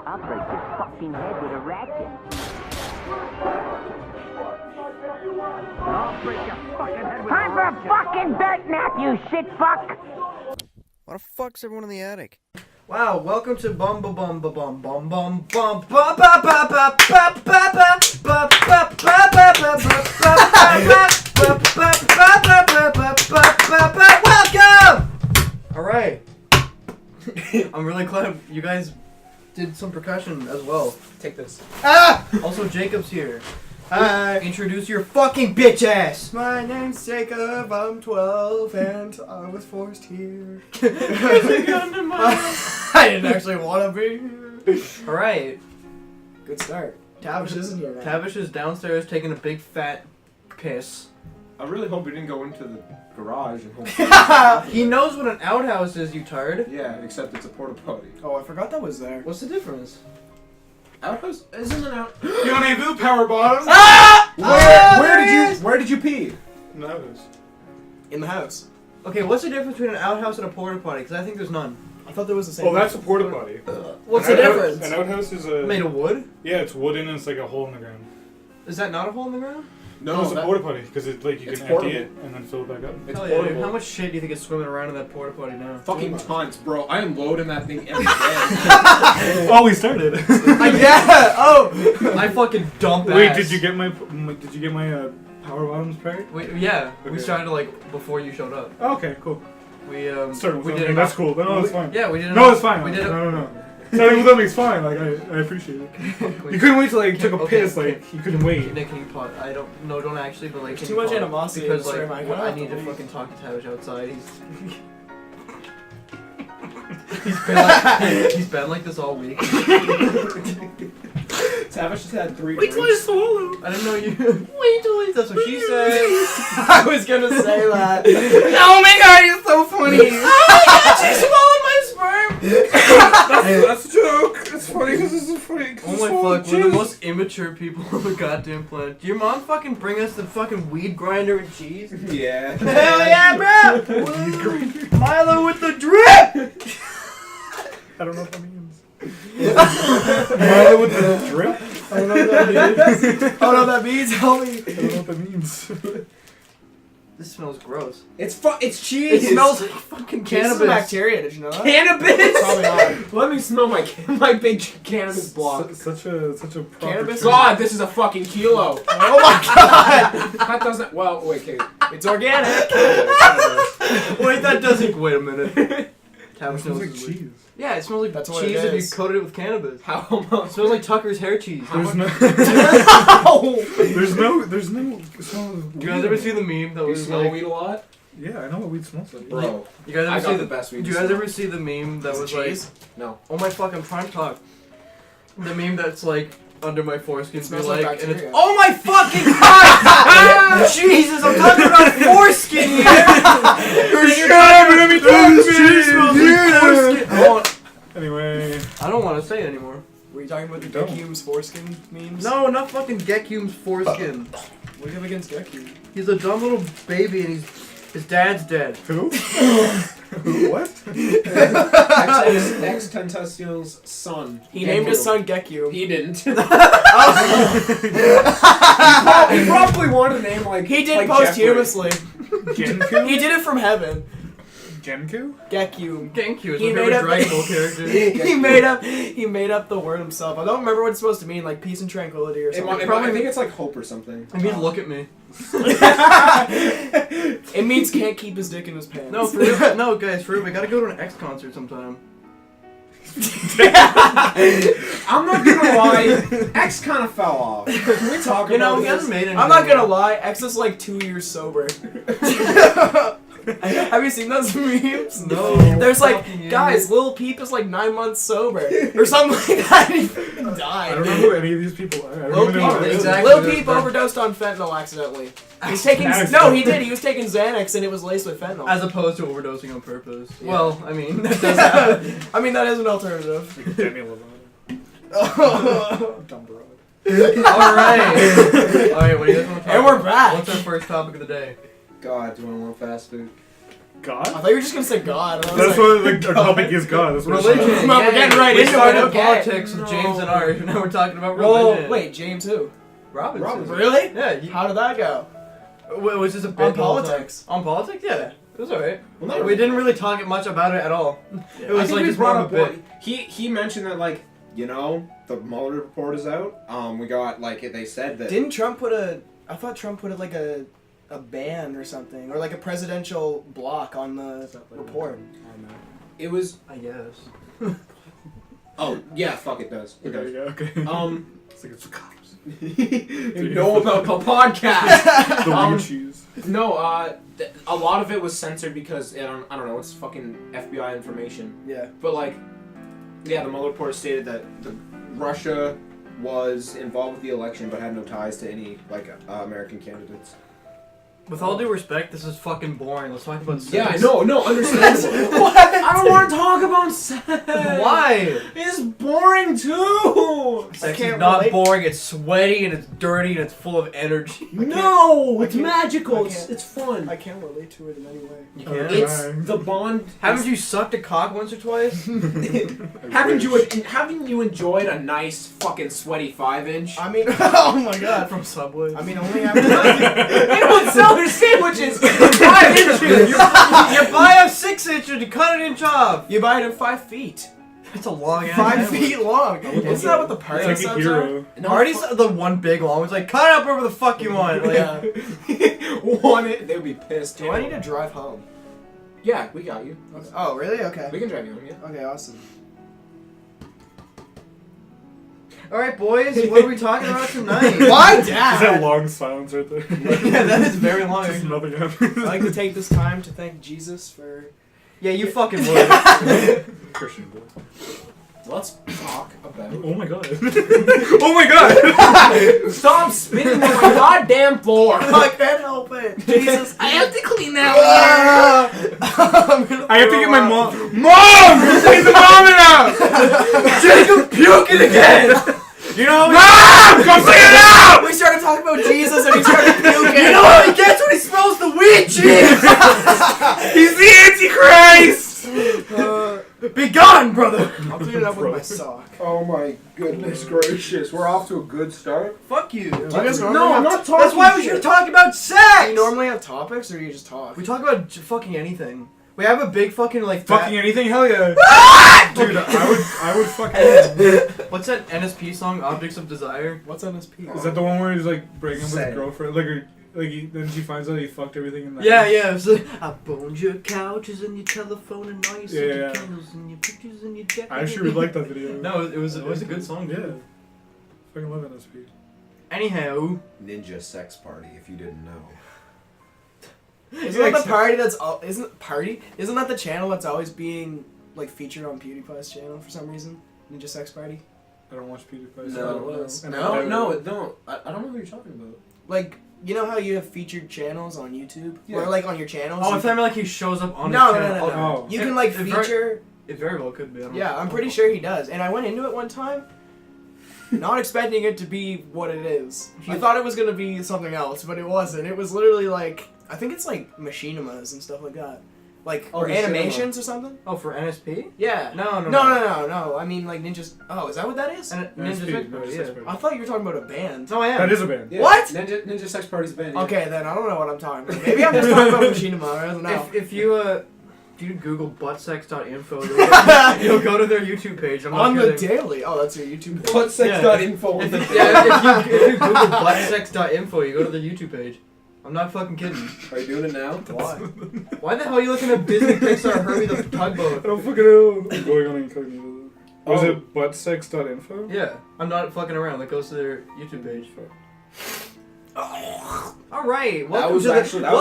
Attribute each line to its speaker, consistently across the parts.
Speaker 1: I'll break your fucking head with a ratchet. I'll break your fucking head with a ratchet. Time for fucking dirt nap, you shit fuck!
Speaker 2: Why the fuck's everyone in the attic?
Speaker 3: Wow, welcome to BumbleAttic. Welcome! Alright. I'm really glad you guys did some percussion as well.
Speaker 4: Take this.
Speaker 3: Ah! Also, Jacob's here. Hi. Introduce your fucking bitch ass.
Speaker 4: My name's Jacob, I'm 12, and I was forced here. I didn't actually want to be here.
Speaker 3: Alright.
Speaker 4: Good start. Tavish isn't here now.
Speaker 3: Tavish is downstairs taking a big fat piss.
Speaker 5: I really hope we didn't go into the garage and hope.
Speaker 3: He knows what an outhouse is, you turd.
Speaker 5: Yeah, except it's a porta potty.
Speaker 4: Oh, I forgot that was there.
Speaker 3: What's the difference?
Speaker 5: Outhouse isn't an out.
Speaker 6: You don't need blue power bottoms?
Speaker 3: Ah!
Speaker 5: Where did you pee?
Speaker 6: In the house.
Speaker 4: In the house.
Speaker 3: Okay, what's the difference between an outhouse and a porta potty? Because I think there's none.
Speaker 4: I thought there was the same.
Speaker 6: Oh, that's a porta potty.
Speaker 3: What's
Speaker 6: An
Speaker 3: the
Speaker 6: outhouse-
Speaker 3: difference?
Speaker 6: An outhouse is a...
Speaker 3: Made of wood?
Speaker 6: Yeah, it's wooden and it's like a hole in the ground.
Speaker 3: Is that not a hole in the ground?
Speaker 6: No, it's a porta potty because it's like you
Speaker 5: it's
Speaker 6: can
Speaker 5: portable.
Speaker 6: empty it and then fill it back up.
Speaker 5: It's
Speaker 3: Hell yeah, dude.
Speaker 5: portable.
Speaker 3: How much shit do you think is swimming around in that porta potty now?
Speaker 5: Fucking tons, bro. I unload in that thing every day.
Speaker 6: Oh, we started.
Speaker 3: Yeah! Oh! I fucking dump
Speaker 6: Wait,
Speaker 3: ass.
Speaker 6: did you get my power bottoms part?
Speaker 3: Yeah, we
Speaker 6: Okay.
Speaker 3: started like before you showed up.
Speaker 6: Oh, okay, cool.
Speaker 3: We
Speaker 6: Started with
Speaker 3: we
Speaker 6: something.
Speaker 3: did
Speaker 6: That's cool. No, that's fine.
Speaker 3: Yeah, we did.
Speaker 6: No, it's fine.
Speaker 3: We did it.
Speaker 6: No. Starting with them is fine. Like I appreciate it. You couldn't wait till like took a piss. Like you couldn't wait.
Speaker 3: Nick, can you pause? I don't. No, don't actually. But like,
Speaker 4: There's
Speaker 3: can
Speaker 4: too
Speaker 3: you
Speaker 4: much
Speaker 3: pause?
Speaker 4: animosity
Speaker 3: Because
Speaker 4: in this
Speaker 3: like,
Speaker 4: room,
Speaker 3: I
Speaker 4: I
Speaker 3: need to
Speaker 4: have to
Speaker 3: fucking talk to Tavish outside. He's been like this all week.
Speaker 5: Tavish just had 3
Speaker 6: Wait till I
Speaker 5: drinks.
Speaker 6: swallow.
Speaker 3: I didn't know you. Wait till he. That's what she said.
Speaker 4: I was gonna say that.
Speaker 3: Oh my god, he's so funny. Oh my god, she swallowed my sperm.
Speaker 5: That's a joke. It's funny because this is funny.
Speaker 3: Oh my fuck, we're the most immature people on the goddamn planet. Did your mom fucking bring us the fucking weed grinder and cheese?
Speaker 5: Yeah.
Speaker 3: Hell yeah, bro! Milo with the drip!
Speaker 6: I don't know what that means. Milo with the drip?
Speaker 4: I don't know what that means. I don't know what that means. Help me.
Speaker 6: I don't know what that means.
Speaker 3: This smells gross.
Speaker 5: It's cheese.
Speaker 3: It smells like fucking
Speaker 4: Cannabis.
Speaker 3: cannabis.
Speaker 4: Bacteria, did you know that?
Speaker 5: Cannabis.
Speaker 4: Probably not.
Speaker 5: Let me smell my big cannabis block.
Speaker 6: Such a proper
Speaker 4: Cannabis?
Speaker 6: term.
Speaker 5: God, this is a fucking kilo.
Speaker 4: Oh my god!
Speaker 5: That doesn't. Well, wait, okay.
Speaker 4: It's organic.
Speaker 3: Wait, that doesn't. Wait a minute.
Speaker 6: It
Speaker 3: Tavish
Speaker 6: smells
Speaker 3: knows
Speaker 6: like
Speaker 3: this is weed.
Speaker 6: cheese.
Speaker 3: Yeah, it smells like
Speaker 4: That's what
Speaker 3: cheese
Speaker 4: it
Speaker 3: if you
Speaker 4: is.
Speaker 3: coated it with cannabis.
Speaker 5: How
Speaker 3: It
Speaker 5: much?
Speaker 3: smells like Tucker's hair cheese.
Speaker 6: There's no smell of
Speaker 3: Do you guys ever see the meme that
Speaker 5: You
Speaker 3: was
Speaker 5: smell
Speaker 3: like?
Speaker 5: weed a lot,
Speaker 6: Yeah, I know what weed smells like.
Speaker 5: bro.
Speaker 3: You guys
Speaker 5: I
Speaker 3: ever
Speaker 5: got
Speaker 3: see
Speaker 5: the
Speaker 3: the
Speaker 5: best weed.
Speaker 3: Do you guys ever see the meme that
Speaker 4: Is it
Speaker 3: was like?
Speaker 4: cheese?
Speaker 5: No.
Speaker 3: Oh my fuck! I'm trying to talk. The meme that's like under my foreskin,
Speaker 4: It
Speaker 3: be
Speaker 4: smells
Speaker 3: like,
Speaker 4: like
Speaker 3: and it's
Speaker 4: bacteria.
Speaker 3: oh my fucking god! Jesus, I'm talking about foreskin here.
Speaker 6: Anyway,
Speaker 3: I don't want to say it anymore.
Speaker 4: Were you talking about the
Speaker 6: Don't.
Speaker 4: Gekkum's foreskin memes?
Speaker 3: No, not fucking Gekkum's foreskin.
Speaker 4: What do you have against Gekkum?
Speaker 3: He's a dumb little baby, and his dad's dead.
Speaker 6: who? What?
Speaker 5: Actually, his ex-tentacious son.
Speaker 4: He named his son Gekkum.
Speaker 5: He didn't. He probably wanted a name like.
Speaker 4: He did
Speaker 5: like
Speaker 4: posthumously.
Speaker 6: Genku?
Speaker 4: He did it from heaven.
Speaker 6: Genku?
Speaker 4: Gekkum.
Speaker 3: Genku is
Speaker 4: He
Speaker 3: my
Speaker 4: made
Speaker 3: favorite
Speaker 4: up-
Speaker 3: Dragon Ball character.
Speaker 4: He made up the word himself. I don't remember what it's supposed to mean, like peace and tranquility or something.
Speaker 5: I think it's like hope or something.
Speaker 3: I mean, look at me.
Speaker 4: It means can't keep his dick in his pants.
Speaker 3: No, for real, no, guys, for real, we gotta go to an X concert sometime.
Speaker 5: I'm not gonna lie, X kind of fell off. Can we talk
Speaker 3: You know,
Speaker 5: about
Speaker 3: he
Speaker 5: this?
Speaker 3: hasn't made anything.
Speaker 4: I'm not gonna lie, X is like 2 years sober. Have you seen those memes?
Speaker 3: No.
Speaker 4: There's like,
Speaker 3: Fucking
Speaker 4: guys, Lil Peep is like 9 months sober. Or something like that. He fucking died.
Speaker 6: I don't know who any of these people are. I
Speaker 3: Lil
Speaker 6: don't even know
Speaker 3: Peep,
Speaker 6: who they are.
Speaker 3: exactly.
Speaker 4: Lil Peep overdosed on fentanyl accidentally. He's taking no, he did. He was taking Xanax and it was laced with fentanyl.
Speaker 3: As opposed to overdosing on purpose.
Speaker 4: Yeah.
Speaker 3: Well, I mean, that does happen.
Speaker 4: I mean, that is an alternative.
Speaker 6: Like Demi Lovato. Dumb broad.
Speaker 3: Alright, what do you guys want to talk
Speaker 4: And we're
Speaker 3: about?
Speaker 4: back.
Speaker 3: What's our first topic of the day?
Speaker 5: God, do I want fast food?
Speaker 6: God?
Speaker 4: I thought you were just gonna say God. I was
Speaker 6: That's
Speaker 4: like,
Speaker 6: what our topic is God. That's what
Speaker 3: Religion.
Speaker 6: it's
Speaker 4: We're getting right
Speaker 3: we
Speaker 4: into it,
Speaker 3: started
Speaker 4: okay.
Speaker 3: politics with
Speaker 4: No.
Speaker 3: James and Art. Now we're talking about
Speaker 4: Well,
Speaker 3: religion.
Speaker 4: wait, James who?
Speaker 3: Robinson.
Speaker 4: Really?
Speaker 3: Yeah.
Speaker 4: How did that go?
Speaker 3: Was this a bit
Speaker 4: On
Speaker 3: the whole
Speaker 4: politics.
Speaker 3: time? On politics? Yeah. It was alright.
Speaker 5: Well,
Speaker 3: We didn't really talk much about it at all. It
Speaker 5: I
Speaker 3: was
Speaker 5: think
Speaker 3: like
Speaker 5: we
Speaker 3: just more
Speaker 5: brought
Speaker 3: of a
Speaker 5: up
Speaker 3: bit.
Speaker 5: he mentioned that like the Mueller report is out. We got they said that
Speaker 4: Didn't Trump put a? I thought Trump put like a ban or something, or like a presidential block on the report.
Speaker 5: it was.
Speaker 3: I guess.
Speaker 5: Oh yeah, fuck it does. It does.
Speaker 6: Okay. It's like it's the cops.
Speaker 5: You know about the podcast.
Speaker 6: The weird cheese.
Speaker 5: No, a lot of it was censored because I don't know, it's fucking FBI information.
Speaker 4: Yeah.
Speaker 5: But the Mueller report stated that Russia was involved with the election but had no ties to any American candidates.
Speaker 3: With all due respect, this is fucking boring. Let's talk about sex.
Speaker 5: Yeah, I know, no, understandable.
Speaker 4: What?
Speaker 5: I don't want to talk about sex.
Speaker 3: Why?
Speaker 5: It's boring too.
Speaker 3: Sex
Speaker 4: can't
Speaker 3: is not
Speaker 4: relate.
Speaker 3: boring. It's sweaty and it's dirty and it's full of energy.
Speaker 5: No, it's
Speaker 4: can't-
Speaker 5: magical.
Speaker 4: I
Speaker 5: It's,
Speaker 4: can't-
Speaker 5: it's fun.
Speaker 4: I can't relate to it in any way.
Speaker 3: You can't.
Speaker 5: It's the bond.
Speaker 3: Haven't you sucked a cock once or twice?
Speaker 5: Haven't you enjoyed a nice fucking sweaty 5-inch?
Speaker 4: I mean, oh my god.
Speaker 3: From Subway.
Speaker 4: I mean, only after.
Speaker 5: They don't sell their sandwiches in 5 inches.
Speaker 3: You buy a 6 inch and you cut an inch off.
Speaker 4: You buy it in 5 feet.
Speaker 3: It's a long ass
Speaker 4: 5
Speaker 3: sandwich.
Speaker 4: feet long. Isn't that what the party
Speaker 6: It's like a
Speaker 4: subs are?
Speaker 6: hero.
Speaker 3: Parties are the one big long. It's like cut up wherever the fuck you want. Like,
Speaker 4: Yeah.
Speaker 5: They would be pissed.
Speaker 4: Do I need to drive home?
Speaker 5: Yeah, we got you.
Speaker 4: Oh, really? Okay.
Speaker 5: We can drive you home, yeah.
Speaker 4: Okay, awesome.
Speaker 3: all right, boys, what are we talking about tonight?
Speaker 4: My
Speaker 6: Is that
Speaker 4: dad!
Speaker 6: long silence right there?
Speaker 3: Yeah, that is very long.
Speaker 6: Just nothing happens.
Speaker 4: I'd like to take this time to thank Jesus for...
Speaker 3: Yeah, you fucking would.
Speaker 6: Christian boy.
Speaker 5: Let's talk about.
Speaker 6: Oh my god. Oh my god!
Speaker 5: Stop spitting on my goddamn floor!
Speaker 4: I can't help it. Jesus.
Speaker 5: I have to clean that
Speaker 6: I have to get my mom. Mom! Take the vomit out!
Speaker 3: Jacob puking again! You know
Speaker 6: Mom! Come clean it out!
Speaker 4: We started talking about Jesus and he started puking.
Speaker 3: You know what he gets when he smells the weed cheese?
Speaker 6: He's the Antichrist!
Speaker 3: Be gone, brother!
Speaker 4: I'll clean it up with my sock.
Speaker 5: Oh my goodness gracious, we're off to a good start.
Speaker 3: Fuck you.
Speaker 4: Do you guys normally
Speaker 5: No, I'm
Speaker 4: have
Speaker 5: not talking
Speaker 3: That's why we
Speaker 5: shit.
Speaker 3: should talk about
Speaker 4: Do
Speaker 3: sex!
Speaker 4: you normally have topics or do you just talk?
Speaker 3: We talk about fucking anything. We have a big fucking like
Speaker 6: Fucking anything? Hell yeah. Dude, I would fucking.
Speaker 3: What's that NSP song? Objects of Desire.
Speaker 4: What's NSP?
Speaker 6: Is that the one where he's like breaking up with
Speaker 5: Say.
Speaker 6: his girlfriend? Then she finds out he fucked everything in the
Speaker 3: Yeah,
Speaker 6: house?
Speaker 3: yeah. It's like, I boned your couches and your telephone and all your
Speaker 6: Yeah, yeah.
Speaker 3: candles and your pictures and your deck.
Speaker 6: I actually really like that video.
Speaker 3: No, it was a good song.
Speaker 6: Yeah.
Speaker 3: Dude.
Speaker 6: Fucking love NSP.
Speaker 3: Anyhow,
Speaker 5: Ninja sex party, if you didn't know.
Speaker 4: Isn't that the party that's Isn't that the channel that's always being like featured on PewDiePie's channel for some reason? Ninja Sex Party?
Speaker 6: I don't watch PewDiePie.
Speaker 4: No,
Speaker 6: so
Speaker 4: it was.
Speaker 6: And
Speaker 5: No,
Speaker 6: I
Speaker 5: no, no. I don't know what you're talking about.
Speaker 4: Like, you know how you have featured channels on YouTube?
Speaker 5: Yeah.
Speaker 4: Or like on your channels?
Speaker 3: oh,
Speaker 4: you
Speaker 3: I thought like he shows up on
Speaker 4: No,
Speaker 3: his
Speaker 4: no,
Speaker 3: channel.
Speaker 4: no, no.
Speaker 6: Oh.
Speaker 4: You can like
Speaker 3: It very-
Speaker 4: feature...
Speaker 3: It very well could be. I don't
Speaker 4: Yeah,
Speaker 3: know.
Speaker 4: I'm pretty sure he does. And I went into it one time, not expecting it to be what it is. I thought it was gonna be something else, but it wasn't. It was literally like, I think it's like machinimas and stuff like that. Like,
Speaker 5: Oh,
Speaker 4: or
Speaker 5: machinima.
Speaker 4: animations or something?
Speaker 3: Oh, for NSP?
Speaker 4: Yeah.
Speaker 3: No.
Speaker 4: No. I mean like ninjas. Oh, is that what that is?
Speaker 3: And Ninja
Speaker 6: NSP,
Speaker 3: Sex Party,
Speaker 6: Ninja
Speaker 3: yeah.
Speaker 6: Sex Party.
Speaker 4: I thought you were talking about a band.
Speaker 3: No, I am.
Speaker 6: That is a band.
Speaker 5: Yeah.
Speaker 4: What?
Speaker 5: Ninja sex party's band. Yeah.
Speaker 4: Okay, then I don't know what I'm talking about. Maybe I'm just talking about machinima. I don't know.
Speaker 3: If you Google buttsex.info, you'll go to their YouTube page. I'm not
Speaker 4: On the
Speaker 3: kidding.
Speaker 4: daily. Oh, that's your YouTube page.
Speaker 5: Buttsex.info.
Speaker 3: If you Google buttsex.info, you go to their YouTube page. I'm not fucking kidding.
Speaker 5: Are you doing it now?
Speaker 4: Why?
Speaker 3: Why the hell are you looking at Disney Pixar Herbie the
Speaker 6: I
Speaker 3: Tugboat?
Speaker 6: don't fucking know. I'm going on incognito. Was
Speaker 5: Oh.
Speaker 6: it buttsex.info?
Speaker 3: Yeah, I'm not fucking around. That goes to their YouTube page. Alright,
Speaker 5: That was actually. That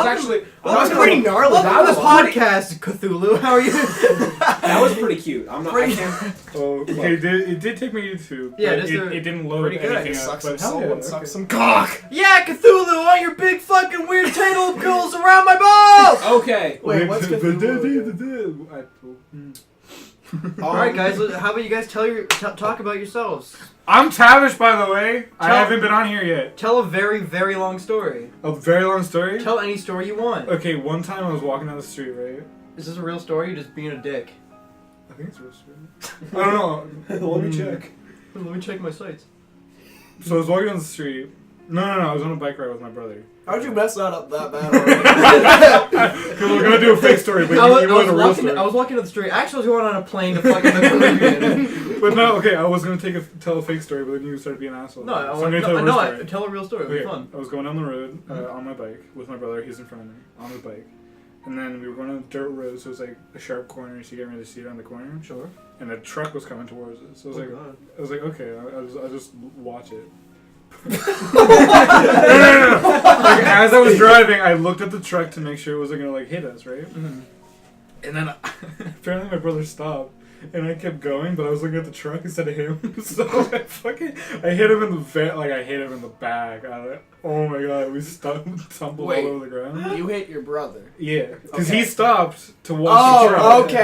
Speaker 5: was
Speaker 4: pretty gnarly.
Speaker 3: Welcome to the
Speaker 4: That was
Speaker 3: podcast, Cthulhu. How are you?
Speaker 5: That was pretty cute. I'm not. I can't.
Speaker 6: Oh, okay. It did take me to YouTube.
Speaker 3: Yeah,
Speaker 6: but
Speaker 3: it is
Speaker 6: it didn't load
Speaker 3: pretty good.
Speaker 6: anything
Speaker 4: It
Speaker 6: up.
Speaker 4: sucks some
Speaker 6: But hell
Speaker 4: soul
Speaker 6: yeah,
Speaker 4: and sucks
Speaker 6: okay.
Speaker 4: some cock.
Speaker 3: Yeah, Cthulhu, all your big fucking weird tentacles around my balls!
Speaker 5: Okay.
Speaker 4: Wait, what's Cthulhu?
Speaker 3: All right, guys. How about you guys talk about yourselves?
Speaker 6: I'm Tavish, by the way. I haven't been on here yet.
Speaker 3: Tell a very, very long story.
Speaker 6: A very long story?
Speaker 3: Tell any story you want.
Speaker 6: Okay, one time I was walking down the street, right?
Speaker 3: Is this a real story? You're just being a dick.
Speaker 6: I think it's a real story. I don't know. Let me check.
Speaker 3: Let me check my sites.
Speaker 6: So I was walking down the street. No. I was on a bike ride with my brother.
Speaker 4: How'd you mess that up that bad?
Speaker 6: Because we're gonna do a fake story, but it wasn't a real story.
Speaker 3: I was walking to the street. Actually, I was going on a plane to fucking the Caribbean.
Speaker 6: But no, okay, I was gonna tell a fake story, but then you started being an asshole.
Speaker 3: No,
Speaker 6: Tell a real story.
Speaker 3: Tell a real story. It'll be fun.
Speaker 6: I was going down the road on my bike with my brother. He's in front of me on the bike. And then we were going on a dirt road, so it was like a sharp corner, so you can't really see it on the corner.
Speaker 3: Sure.
Speaker 6: And a truck was coming towards us. So I was like, okay, I'll just watch it. No. Like, as I was driving, I looked at the truck to make sure it wasn't gonna like hit us, right?
Speaker 3: Mm-hmm.
Speaker 6: And then apparently my brother stopped, and I kept going, but I was looking at the truck instead of him. So I hit him in the I hit him in the back. Oh my god, we tumbled all over the ground.
Speaker 4: You hit your brother.
Speaker 6: Yeah, because he stopped to watch the truck.
Speaker 4: Oh, okay.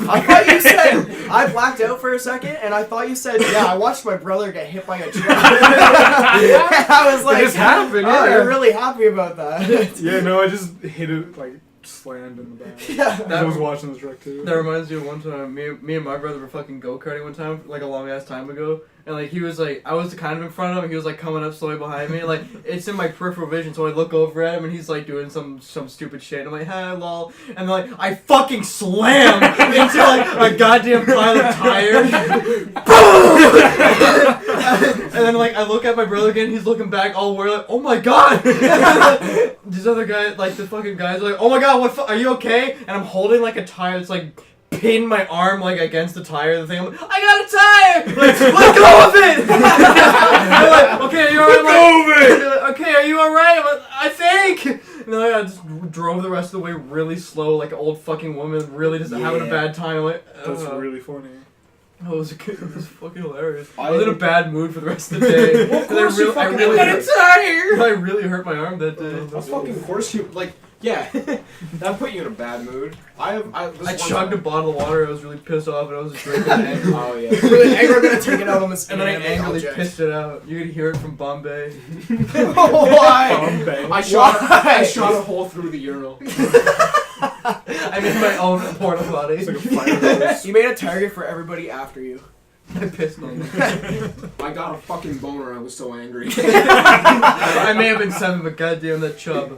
Speaker 4: I thought you said, I blacked out for a second, and I thought you said, yeah, I watched my brother get hit by a truck. I was like,
Speaker 6: it just happened,
Speaker 4: oh,
Speaker 6: yeah.
Speaker 4: you're really happy about that.
Speaker 6: Yeah, no, I just hit it, like, slammed in the back.
Speaker 4: Yeah.
Speaker 6: I was watching the truck, too.
Speaker 3: That reminds me of one time, me and my brother were fucking go-karting one time, like a long-ass time ago. And, like, he was, like, I was kind of in front of him, he was, like, coming up slowly behind me, and, like, it's in my peripheral vision, so I look over at him, and he's, like, doing some stupid shit, and I'm like, hi, lol, and, like, I fucking slam into, like, a goddamn pile of tires. And then, like, I look at my brother again, he's looking back all worried, like, oh my god! These other guys, like, the fucking guys are like, oh my god, are you okay? And I'm holding, like, a tire that's, like, pinned my arm like against the tire of the thing. I'm like, I got a tire! Like, let go of it! They're like, okay, are you alright? Like, okay, are you alright? Like, I think! And then I just drove the rest of the way really slow, like an old fucking woman, really just having a bad time. I'm like,
Speaker 6: That's really funny.
Speaker 3: Oh, it was fucking hilarious. I was in a bad mood for the rest of the day.
Speaker 5: Well, of course you fucking
Speaker 3: I really hurt my arm that day.
Speaker 5: Of fucking course you, like, yeah, that put you in a bad mood. I
Speaker 3: chugged a bottle of water, I was really pissed off, and I was just drinking it.
Speaker 5: Oh, yeah.
Speaker 4: Really angry, I'm gonna take it out on this.
Speaker 3: And then I angrily pissed it out. You could hear it from Bombay.
Speaker 4: Why?
Speaker 6: Bombay.
Speaker 5: I shot a hole through the urinal.
Speaker 3: I made my own porta potty.
Speaker 6: It's like a fire hose.
Speaker 4: You made a target for everybody after you.
Speaker 3: I pissed on them.
Speaker 5: I got a fucking boner, I was so angry.
Speaker 3: I may have been 7, but goddamn that chub.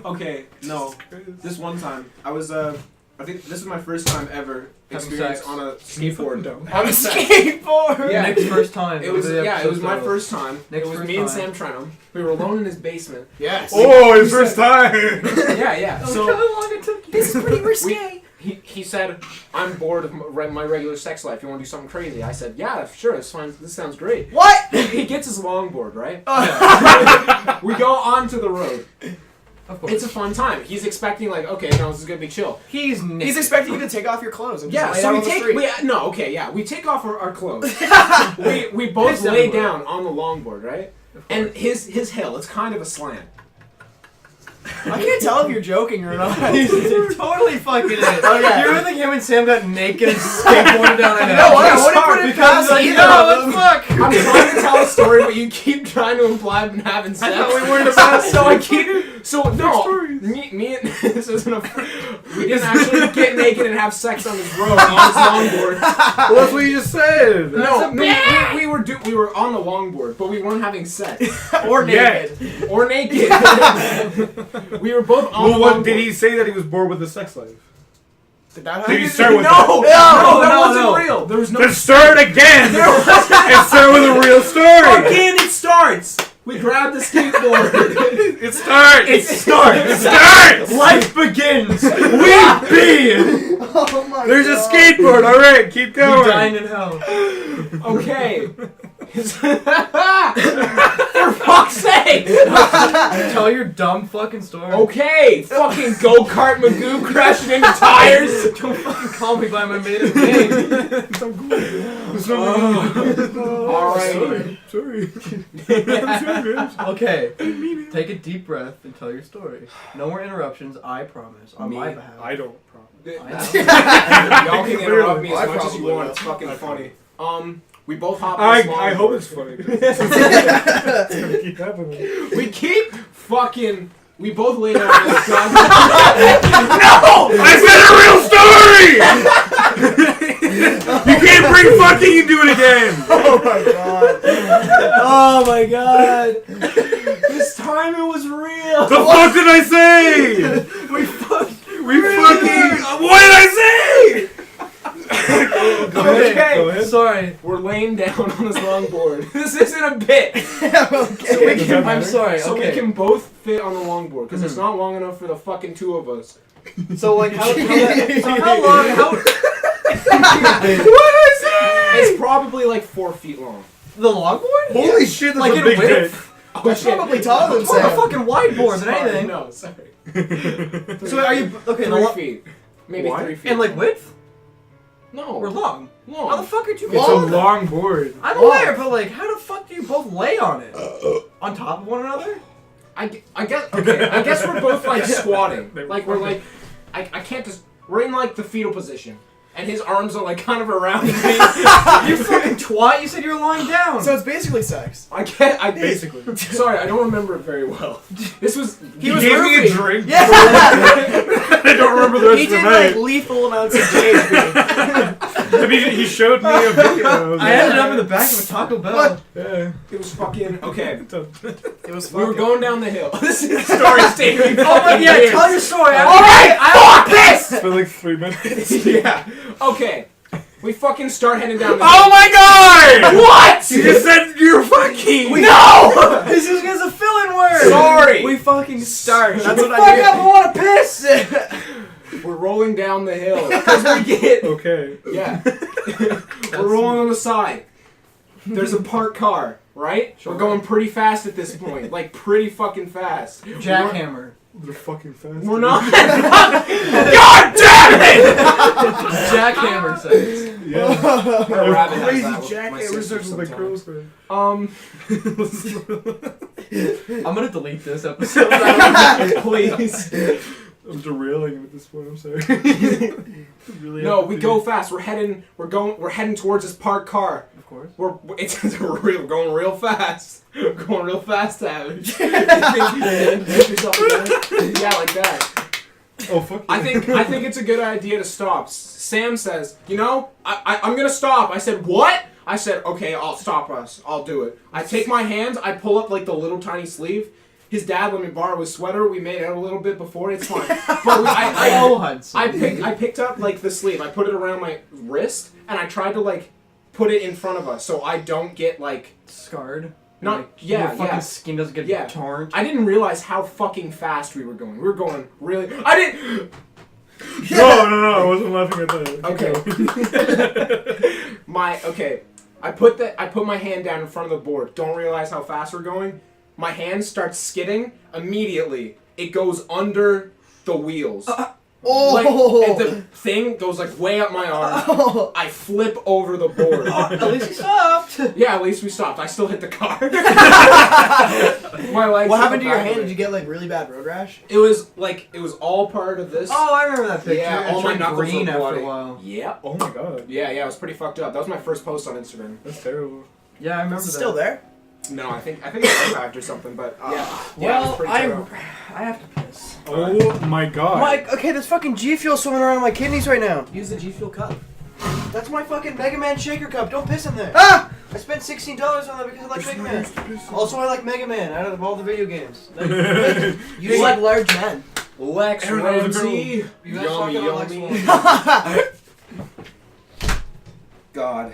Speaker 5: Okay, no. This one time, I was, I think this is my first time ever
Speaker 3: Having
Speaker 5: experience
Speaker 3: sex.
Speaker 5: on a skateboard.
Speaker 4: On a skateboard!
Speaker 5: Yeah.
Speaker 3: Nick's first time.
Speaker 5: It was my first time.
Speaker 3: Nick's
Speaker 5: It was
Speaker 3: first
Speaker 5: me and
Speaker 3: time.
Speaker 5: Sam Trenum. We were alone in his basement.
Speaker 4: Yes.
Speaker 6: Oh, his first time!
Speaker 5: Yeah. So
Speaker 3: how long it took you?
Speaker 4: This is pretty risque.
Speaker 5: he said, I'm bored of my regular sex life. You want to do something crazy? I said, yeah, sure, that's fine. This sounds great.
Speaker 4: What?
Speaker 5: He gets his longboard, right? We go onto the road.
Speaker 3: Of course.
Speaker 5: It's a fun time. He's expecting, like, okay, no, this is gonna be chill.
Speaker 3: He's Nick.
Speaker 4: He's expecting you to take off your clothes and just
Speaker 5: Yeah,
Speaker 4: lay
Speaker 5: so
Speaker 4: out
Speaker 5: we
Speaker 4: on the
Speaker 5: take
Speaker 4: street.
Speaker 5: we take off our clothes. we both
Speaker 3: Piss
Speaker 5: lay
Speaker 3: everywhere.
Speaker 5: down on the longboard, right? And his hill, it's kind of a slant.
Speaker 4: I can't tell if you're joking or not.
Speaker 3: He's totally fucking it.
Speaker 4: Okay.
Speaker 3: You really think him and Sam got naked and skateboarded down a hill?
Speaker 4: You know what? I wouldn't put it
Speaker 3: Because
Speaker 4: past
Speaker 3: like,
Speaker 4: either
Speaker 3: no,
Speaker 4: of
Speaker 3: what
Speaker 4: them.
Speaker 3: the fuck?
Speaker 5: I'm trying to tell a story, but you keep trying to imply I've been having sex.
Speaker 3: I thought we weren't about
Speaker 5: So I keep. So no,
Speaker 6: stories.
Speaker 5: me and this isn't a. We didn't actually get naked and have sex on this road on his longboard.
Speaker 6: Well, that's what you just said.
Speaker 5: No, we were on the longboard, but we weren't having sex
Speaker 4: Or naked.
Speaker 5: or naked. We were both on
Speaker 6: Well,
Speaker 5: the
Speaker 6: what
Speaker 5: longboard.
Speaker 6: did he say that he was bored with the sex life?
Speaker 4: Did that
Speaker 6: Did he
Speaker 4: happen?
Speaker 6: start with
Speaker 5: No,
Speaker 6: that?
Speaker 5: that wasn't real. There was no.
Speaker 6: Then start again! And start with a real story!
Speaker 5: Again, it starts. We grabbed the skateboard.
Speaker 6: It starts!
Speaker 3: It starts.
Speaker 6: It starts!
Speaker 3: Life begins.
Speaker 6: We be!
Speaker 4: Oh my
Speaker 6: There's a
Speaker 4: God.
Speaker 6: skateboard, alright, keep
Speaker 3: We
Speaker 6: going!
Speaker 3: dined in hell.
Speaker 5: Okay. For fuck's sake!
Speaker 3: Tell your dumb fucking story.
Speaker 5: Okay, fucking go-kart Magoo crashing into tires.
Speaker 3: Don't fucking call me by my maiden name.
Speaker 5: Alright.
Speaker 6: Sorry.
Speaker 3: Okay, take a deep breath and tell your story. No more interruptions, I promise. On my behalf.
Speaker 6: I don't promise.
Speaker 5: Y'all can interrupt me
Speaker 4: I
Speaker 5: as much as you
Speaker 4: probably
Speaker 5: want.
Speaker 4: will.
Speaker 5: It's fucking funny. We both hop.
Speaker 6: I
Speaker 5: this longboard.
Speaker 6: hope it's funny. It's gonna keep happening.
Speaker 5: We keep fucking. We both lay down on this goddamn.
Speaker 6: I said a real story! You can't bring fucking into it again!
Speaker 4: Oh my god. Oh my god.
Speaker 5: This time it was real.
Speaker 6: The fuck did I say?
Speaker 5: We fucking.
Speaker 6: What did I say?
Speaker 5: Okay.
Speaker 6: Go ahead.
Speaker 3: Sorry.
Speaker 5: We're laying down on this longboard. This isn't a bit.
Speaker 4: Okay.
Speaker 3: I'm sorry,
Speaker 5: So
Speaker 3: okay.
Speaker 5: we can both fit on the longboard because it's not long enough for the fucking two of us.
Speaker 3: So like how long
Speaker 5: What did I say? It's probably like 4 feet long.
Speaker 3: the longboard?
Speaker 6: Holy shit, that's
Speaker 3: Like
Speaker 6: a
Speaker 3: in
Speaker 6: big
Speaker 3: width?
Speaker 6: dick.
Speaker 5: Oh,
Speaker 4: That's
Speaker 5: shit.
Speaker 4: probably taller than
Speaker 3: It's more of a
Speaker 4: Sam.
Speaker 3: fucking whiteboard than
Speaker 5: Sorry,
Speaker 3: anything.
Speaker 5: No, sorry.
Speaker 3: So are you okay?
Speaker 5: 3 feet. Maybe
Speaker 6: What?
Speaker 5: 3 feet.
Speaker 3: And like width
Speaker 5: no.
Speaker 3: or long?
Speaker 5: Long.
Speaker 3: How the fuck are two
Speaker 6: It's a
Speaker 3: long?
Speaker 6: long board.
Speaker 3: I'm aware, but like, how the fuck do you both lay on it? On top of one another?
Speaker 5: I guess okay. I guess we're both like squatting. Like we're like I can't just we're in like the fetal position. And his arms are like kind of around me.
Speaker 3: You fucking twat! You said you were lying down.
Speaker 4: So it's basically sex.
Speaker 5: I can't I
Speaker 6: Basically.
Speaker 5: Sorry, I don't remember it very well. This was
Speaker 6: He
Speaker 4: was
Speaker 6: gave me a
Speaker 4: roofing.
Speaker 6: drink.
Speaker 4: Yeah.
Speaker 6: I don't remember the rest
Speaker 4: He
Speaker 6: of the
Speaker 4: did
Speaker 6: night.
Speaker 4: like lethal amounts of GHB.
Speaker 6: I mean, he showed me a video.
Speaker 3: I ended up in the back of a Taco Bell.
Speaker 4: What?
Speaker 6: Yeah.
Speaker 5: it was fucking okay.
Speaker 4: It was
Speaker 5: We were
Speaker 4: fucking-
Speaker 5: going down the hill. This is the story taking
Speaker 3: Oh my yeah! Tell your story.
Speaker 5: Alright, I want this!
Speaker 6: For like 3 minutes.
Speaker 5: Yeah. Okay. We fucking start heading down the
Speaker 6: Oh my god!
Speaker 5: What?
Speaker 6: You just said you're fucking.
Speaker 5: No!
Speaker 4: This is gonna a fill-in word.
Speaker 5: Sorry.
Speaker 4: We fucking start. That's what
Speaker 3: Fuck
Speaker 4: I
Speaker 3: up! I want to piss.
Speaker 5: We're rolling down the hill. Because we get.
Speaker 6: Okay.
Speaker 5: Yeah. We're rolling on the side. There's a parked car, right? We're going pretty fast at this point. Like, pretty fucking fast.
Speaker 3: Jackhammer.
Speaker 6: They're fucking fast.
Speaker 5: We're not. God damn it!
Speaker 3: Jackhammer sex.
Speaker 6: Yeah.
Speaker 5: My rabbit has
Speaker 6: Crazy
Speaker 5: that with my
Speaker 6: jackhammer
Speaker 5: sister
Speaker 6: sex with the
Speaker 5: sometimes.
Speaker 6: girls.
Speaker 3: I'm gonna delete this episode.
Speaker 5: Please.
Speaker 6: I'm derailing at this point. I'm sorry. Really
Speaker 5: No, we go fast. We're heading towards this parked car.
Speaker 3: Of course.
Speaker 5: We're going real fast. We're going real fast, Tavish. Yeah, like that.
Speaker 6: Oh fuck.
Speaker 5: I think it's a good idea to stop. Sam says, you know, I'm gonna stop. I said, what? I said, okay, I'll stop us. I'll do it. I take my hands. I pull up like the little tiny sleeve. His dad let me borrow his sweater. We made out a little bit before. It's fine. But
Speaker 3: Hudson.
Speaker 5: I picked up like the sleeve. I put it around my wrist, and I tried to like put it in front of us so I don't get like
Speaker 3: Scarred.
Speaker 5: Not-
Speaker 3: Like,
Speaker 5: yeah,
Speaker 3: your fucking
Speaker 5: yeah.
Speaker 3: skin doesn't get
Speaker 5: Yeah.
Speaker 3: torn.
Speaker 5: I didn't realize how fucking fast we were going. We were going really. I didn't.
Speaker 6: No, I wasn't laughing at that.
Speaker 5: Okay. I put my hand down in front of the board. Don't realize how fast we're going. My hand starts skidding immediately. It goes under the wheels. Like, and the thing goes like way up my arm. I flip over the board.
Speaker 3: At least you stopped.
Speaker 5: Yeah, at least we stopped. I still hit the car. My legs.
Speaker 4: What
Speaker 5: hit
Speaker 4: happened
Speaker 5: the
Speaker 4: to your
Speaker 5: back of
Speaker 4: hand?
Speaker 5: it.
Speaker 4: Did you get like really bad road rash?
Speaker 5: It was all part of this.
Speaker 3: Oh, I remember that picture.
Speaker 5: Yeah,
Speaker 3: It
Speaker 5: all my
Speaker 3: turned
Speaker 5: knuckles
Speaker 3: green
Speaker 5: were
Speaker 3: after
Speaker 5: bloody.
Speaker 3: a while.
Speaker 5: Yeah.
Speaker 6: Oh my god.
Speaker 5: Yeah, it was pretty fucked up. That was my first post on Instagram.
Speaker 6: That's terrible.
Speaker 3: Yeah, I remember
Speaker 4: Is it
Speaker 3: that.
Speaker 4: still there?
Speaker 5: No, I think it's archived or something, but yeah. Yeah, it was
Speaker 3: Well,
Speaker 5: pretty
Speaker 3: I
Speaker 5: terrible.
Speaker 3: have to piss.
Speaker 6: Oh my god.
Speaker 4: Mike, okay, there's fucking G Fuel swimming around in my kidneys right now.
Speaker 5: Use the G Fuel cup.
Speaker 4: That's my fucking Mega Man shaker cup. Don't piss in there. Ah! I spent $16 on that because I like Mega Man. Also, I like Mega Man out of all the video games. You like large men.
Speaker 5: Lex
Speaker 6: Aaron, that was a
Speaker 5: Ramsey.
Speaker 3: You guys
Speaker 5: Yummy,
Speaker 3: talking about
Speaker 5: yummy. God.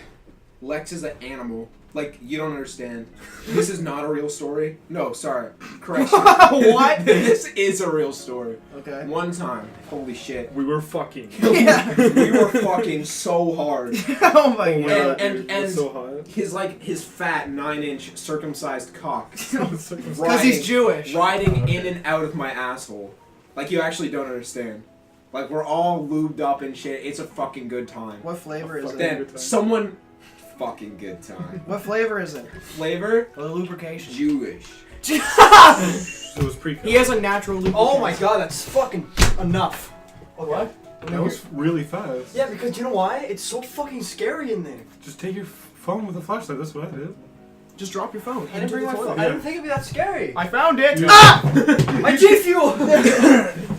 Speaker 5: Lex is an animal. Like, you don't understand. This is not a real story. No, sorry. Correction.
Speaker 4: What?
Speaker 5: This is a real story.
Speaker 4: Okay.
Speaker 5: One time. Holy shit.
Speaker 6: We were fucking.
Speaker 4: Yeah.
Speaker 5: We were fucking so hard.
Speaker 4: Oh my god.
Speaker 5: And
Speaker 6: so hot.
Speaker 5: his fat 9-inch circumcised cock
Speaker 4: Because he's Jewish.
Speaker 5: riding in and out of my asshole. Like, you actually don't understand. Like, we're all lubed up and shit. It's a fucking good time.
Speaker 4: What flavor is
Speaker 6: fuck
Speaker 4: it?
Speaker 6: that.
Speaker 5: Then someone fucking good time.
Speaker 4: What flavor is it?
Speaker 5: Flavor?
Speaker 4: Or lubrication?
Speaker 5: Jewish.
Speaker 6: It was pre.
Speaker 4: He has a natural lubrication.
Speaker 3: Oh my god, that's fucking enough.
Speaker 4: What?
Speaker 6: That was really fast.
Speaker 3: Yeah, because you know why? It's so fucking scary in there.
Speaker 6: Just take your phone with a flashlight. That's what I did.
Speaker 4: Just drop your phone.
Speaker 3: I didn't
Speaker 4: into
Speaker 3: bring
Speaker 4: the
Speaker 3: my
Speaker 4: toilet.
Speaker 3: phone. I didn't think it'd be that scary.
Speaker 4: I found it.
Speaker 6: Yeah.
Speaker 4: Ah!
Speaker 3: My G Fuel!